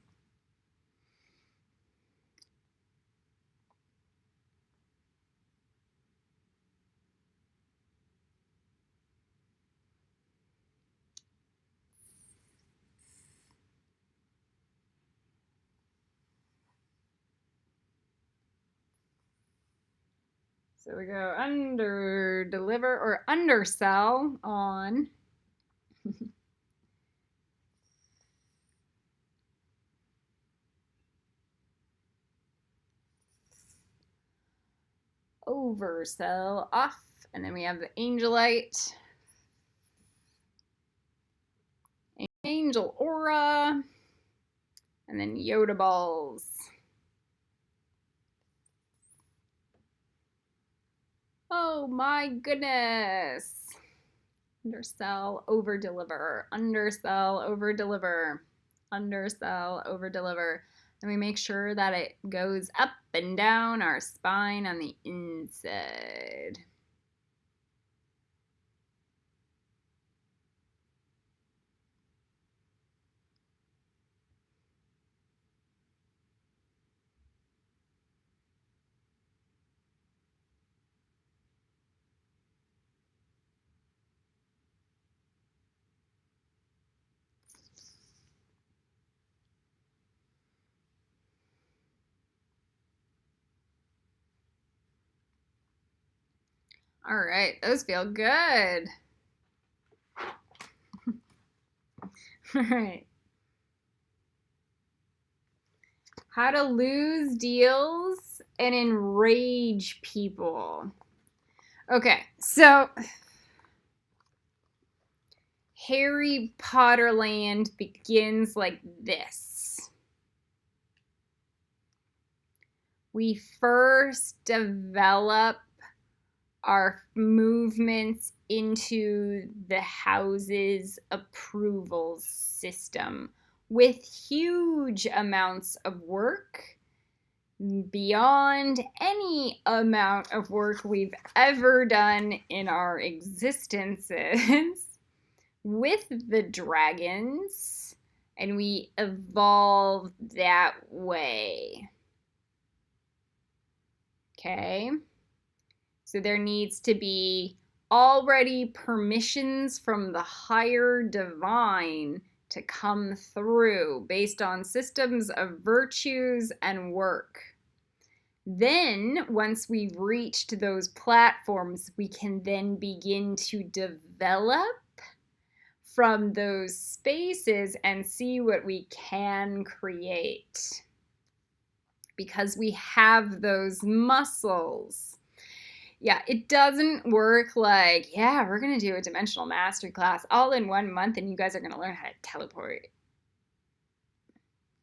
So we go under deliver or undersell on oversell off. And then we have the angelite, angel aura, and then Yoda balls. Oh my goodness. Undersell, over deliver, undersell, over deliver, undersell, over deliver. And we make sure that it goes up and down our spine on the inside. All right, those feel good. All right. How to lose deals and enrage people. Okay, so Harry Potter land begins like this. We first develop our movements into the house's approval system with huge amounts of work beyond any amount of work we've ever done in our existences with the dragons, and we evolve that way. Okay? So there needs to be already permissions from the higher divine to come through based on systems of virtues and work. Then, once we've reached those platforms, we can then begin to develop from those spaces and see what we can create. Because we have those muscles. Yeah, it doesn't work like, yeah, we're going to do a dimensional mastery class all in 1 month and you guys are going to learn how to teleport.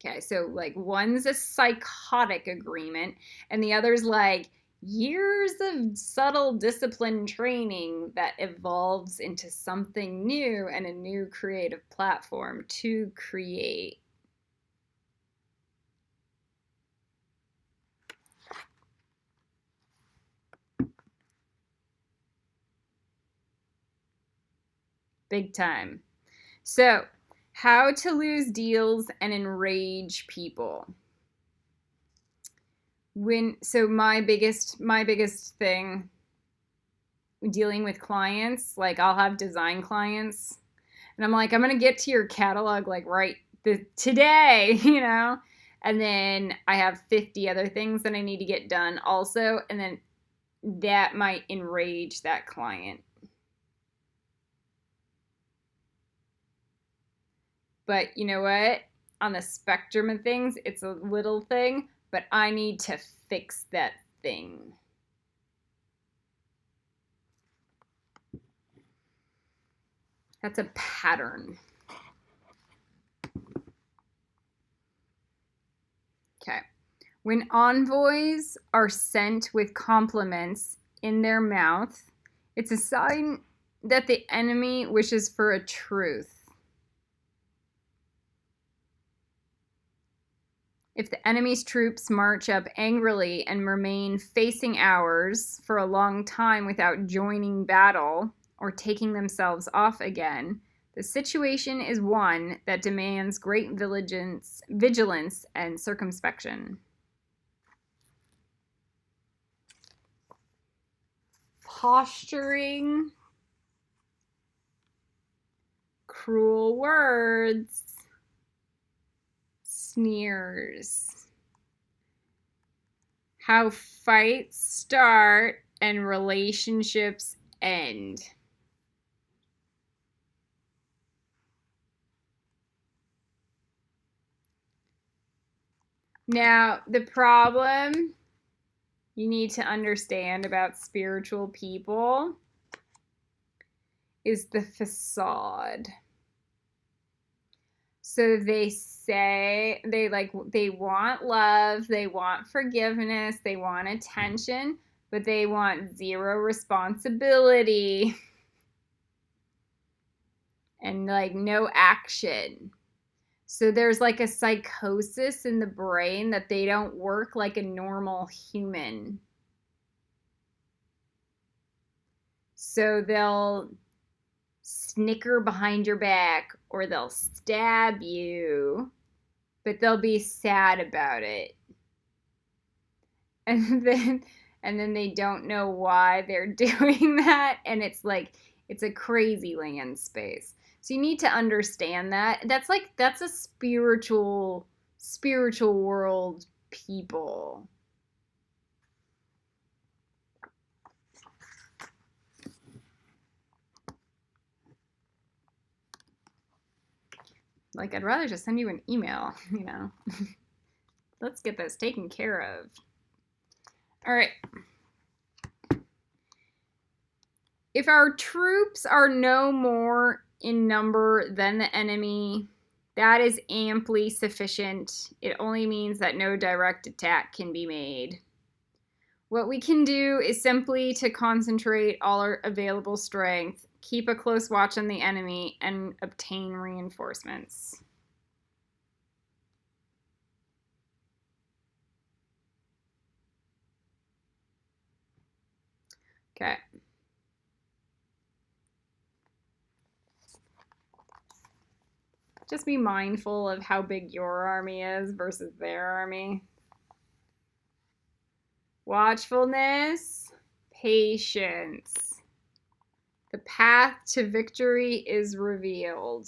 Okay, so like one's a psychotic agreement and the other's like, years of subtle discipline training that evolves into something new and a new creative platform to create. Big time. So, how to lose deals and enrage people. My biggest thing dealing with clients, like I'll have design clients and I'm like, I'm going to get to your catalog like today, you know? And then I have 50 other things that I need to get done also, and then that might enrage that client. But you know what? On the spectrum of things, it's a little thing, but I need to fix that thing. That's a pattern. Okay. When envoys are sent with compliments in their mouth, it's a sign that the enemy wishes for a truth. If the enemy's troops march up angrily and remain facing ours for a long time without joining battle or taking themselves off again, the situation is one that demands great vigilance and circumspection. Posturing, cruel words, sneers. How fights start and relationships end. Now, the problem you need to understand about spiritual people is the facade. So they say they want love, they want forgiveness, they want attention, but they want zero responsibility and like no action. So there's like a psychosis in the brain that they don't work like a normal human. So they'll snicker behind your back or they'll stab you, but they'll be sad about it. And then they don't know why they're doing that, and it's a crazy land space. So you need to understand that. That's a spiritual world people. Like, I'd rather just send you an email, you know. Let's get this taken care of. All right. If our troops are no more in number than the enemy, that is amply sufficient. It only means that no direct attack can be made. What we can do is simply to concentrate all our available strength, keep a close watch on the enemy, and obtain reinforcements. Okay. Just be mindful of how big your army is versus their army. Watchfulness, patience. The path to victory is revealed.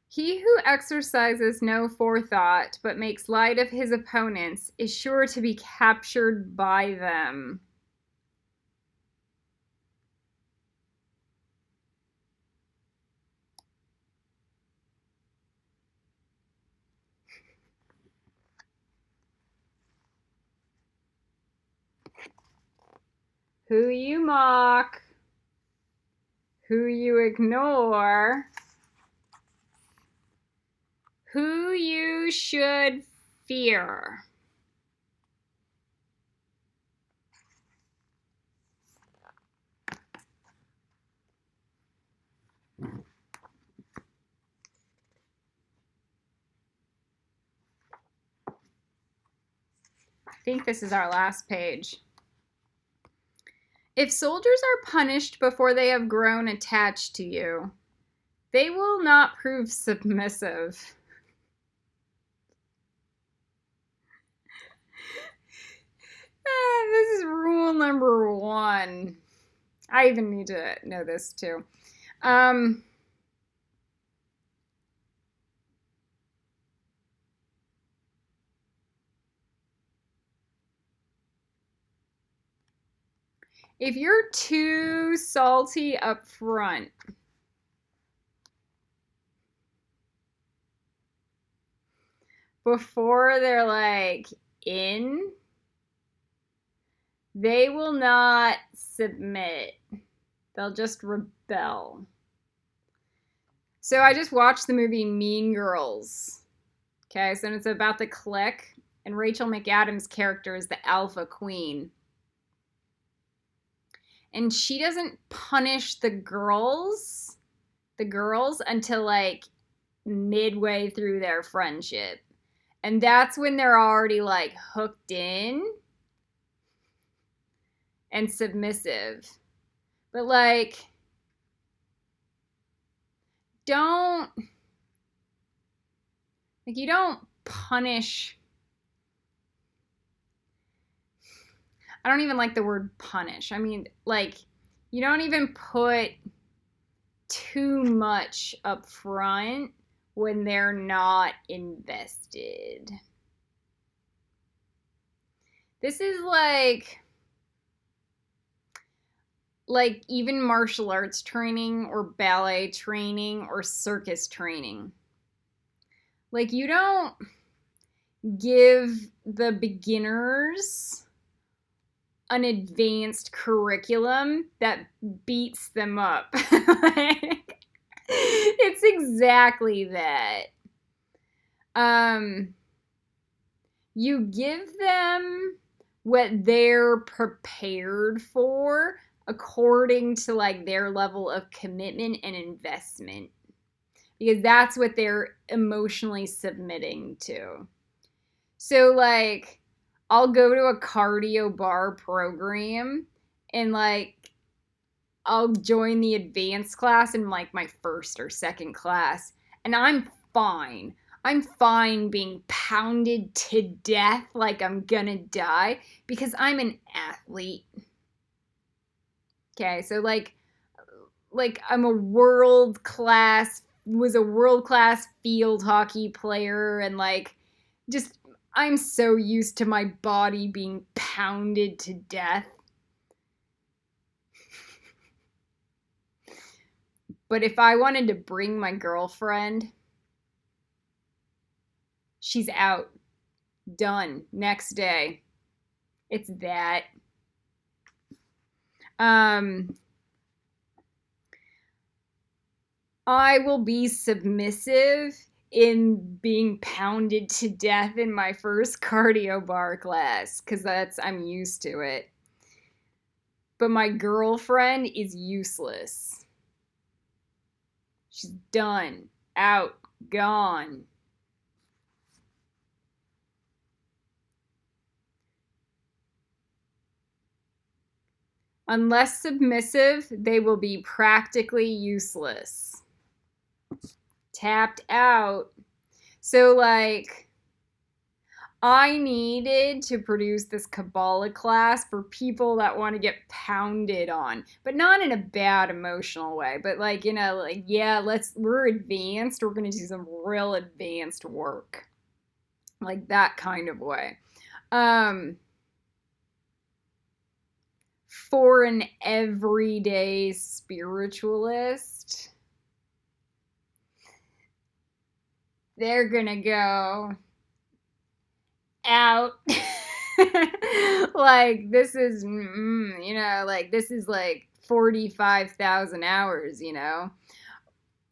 He who exercises no forethought but makes light of his opponents is sure to be captured by them. Who you mock, who you ignore, Who you should fear. I think this is our last page. If soldiers are punished before they have grown attached to you, they will not prove submissive. This is rule number 1. I even need to know this too. If you're too salty up front, before they're like in, they will not submit. They'll just rebel. So I just watched the movie Mean Girls. Okay, so it's about the clique, and Rachel McAdams' character is the alpha queen. And she doesn't punish the girls until like midway through their friendship. And that's when they're already like hooked in and submissive. But like, you don't punish. I don't even like the word punish. I mean, like, you don't even put too much up front when they're not invested. This is like even martial arts training or ballet training or circus training. Like, you don't give the beginners an advanced curriculum that beats them up. Like, it's exactly that. You give them what they're prepared for according to like their level of commitment and investment, because that's what they're emotionally submitting to. So like, I'll go to a cardio bar program and like I'll join the advanced class in like my first or second class, and I'm fine. I'm fine being pounded to death like I'm gonna die because I'm an athlete. Okay, so like I'm a world class field hockey player, and like just I'm so used to my body being pounded to death. But if I wanted to bring my girlfriend, she's out. Done. Next day. It's that. I will be submissive in being pounded to death in my first cardio bar class, because I'm used to it. But my girlfriend is useless. She's done. Out. Gone. Unless submissive, they will be practically useless. Tapped out. So like, I needed to produce this Kabbalah class for people that want to get pounded on, but not in a bad emotional way, but like, you know, like, yeah, we're advanced. We're going to do some real advanced work. Like that kind of way. For an everyday spiritualist, they're gonna go out. Like, this is, you know, like, this is like 45,000 hours, you know.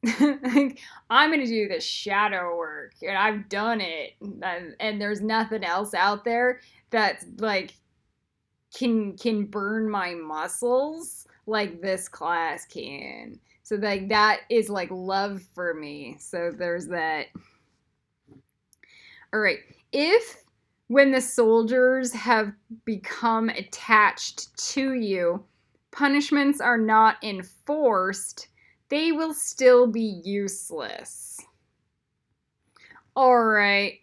Like, I'm gonna do the shadow work, and I've done it, and there's nothing else out there that's like can burn my muscles like this class can. So like that is like love for me. So there's that. All right. If when the soldiers have become attached to you, punishments are not enforced, they will still be useless. All right.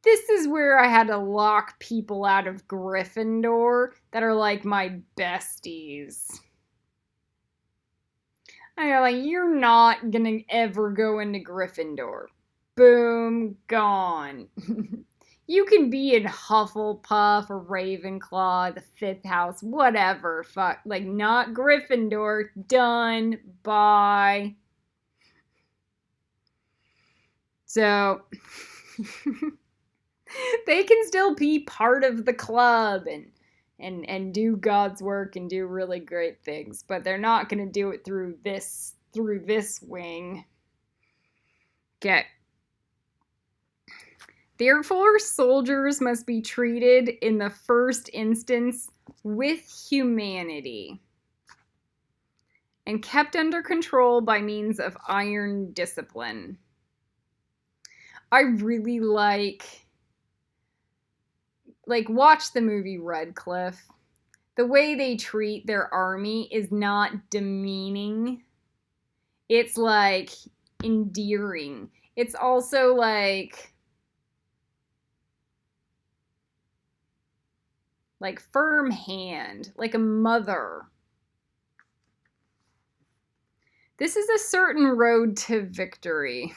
This is where I had to lock people out of Gryffindor that are like my besties. I go like, you're not gonna ever go into Gryffindor. Boom, gone. You can be in Hufflepuff or Ravenclaw, the fifth house, whatever. Fuck, like not Gryffindor. Done. Bye. So they can still be part of the club and do God's work and do really great things, but they're not going to do it through this wing. Okay. Therefore, soldiers must be treated in the first instance with humanity and kept under control by means of iron discipline. I really like watch the movie Red Cliff. The way they treat their army is not demeaning. It's like endearing. It's also like firm hand, like a mother. This is a certain road to victory.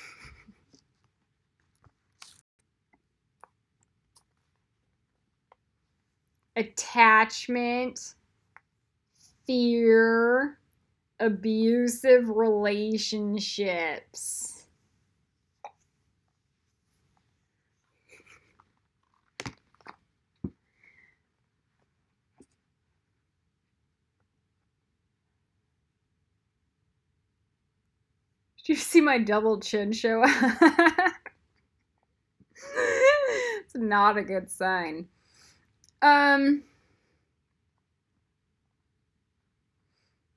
Attachment, fear, abusive relationships. Did you see my double chin show? It's not a good sign.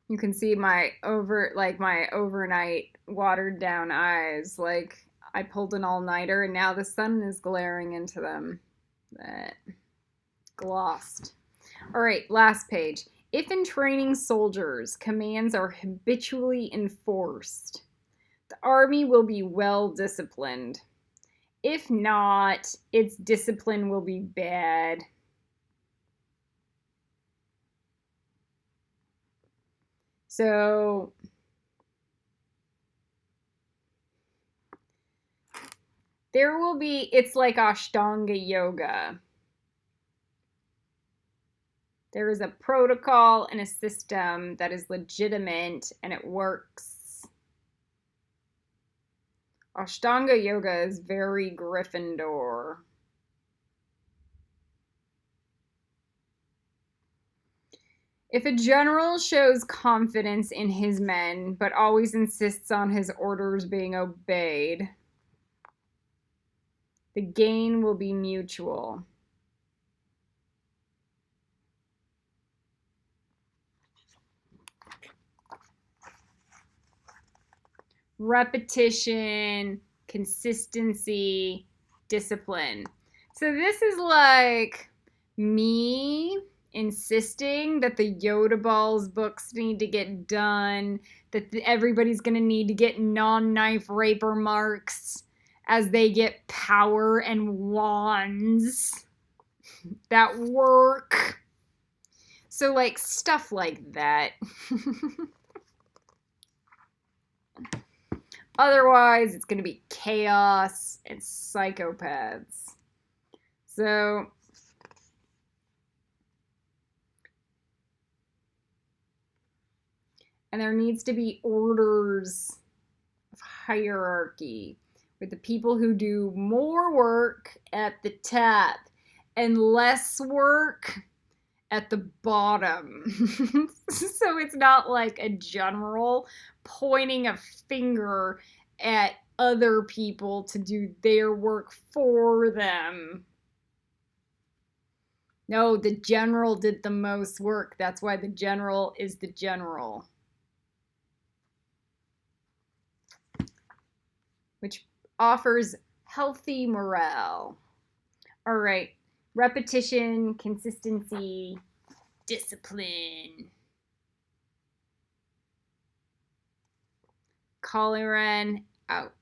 You can see my overnight watered down eyes. Like I pulled an all-nighter and now the sun is glaring into them. That glossed. All right, last page. If in training soldiers, commands are habitually enforced, the army will be well disciplined. If not, its discipline will be bad. So there will be, it's like Ashtanga yoga. There is a protocol and a system that is legitimate and it works. Ashtanga yoga is very Gryffindor. If a general shows confidence in his men, but always insists on his orders being obeyed, the gain will be mutual. Repetition, consistency, discipline. So this is like me insisting that the Yoda Balls books need to get done, that everybody's going to need to get non-knife raper marks as they get power and wands that work. So like stuff like that. Otherwise, it's going to be chaos and psychopaths. So and there needs to be orders of hierarchy with the people who do more work at the top and less work at the bottom. So it's not like a general pointing a finger at other people to do their work for them. No, the general did the most work. That's why the general is the general. Which offers healthy morale. All right. Repetition, consistency, discipline. Colin Wren out.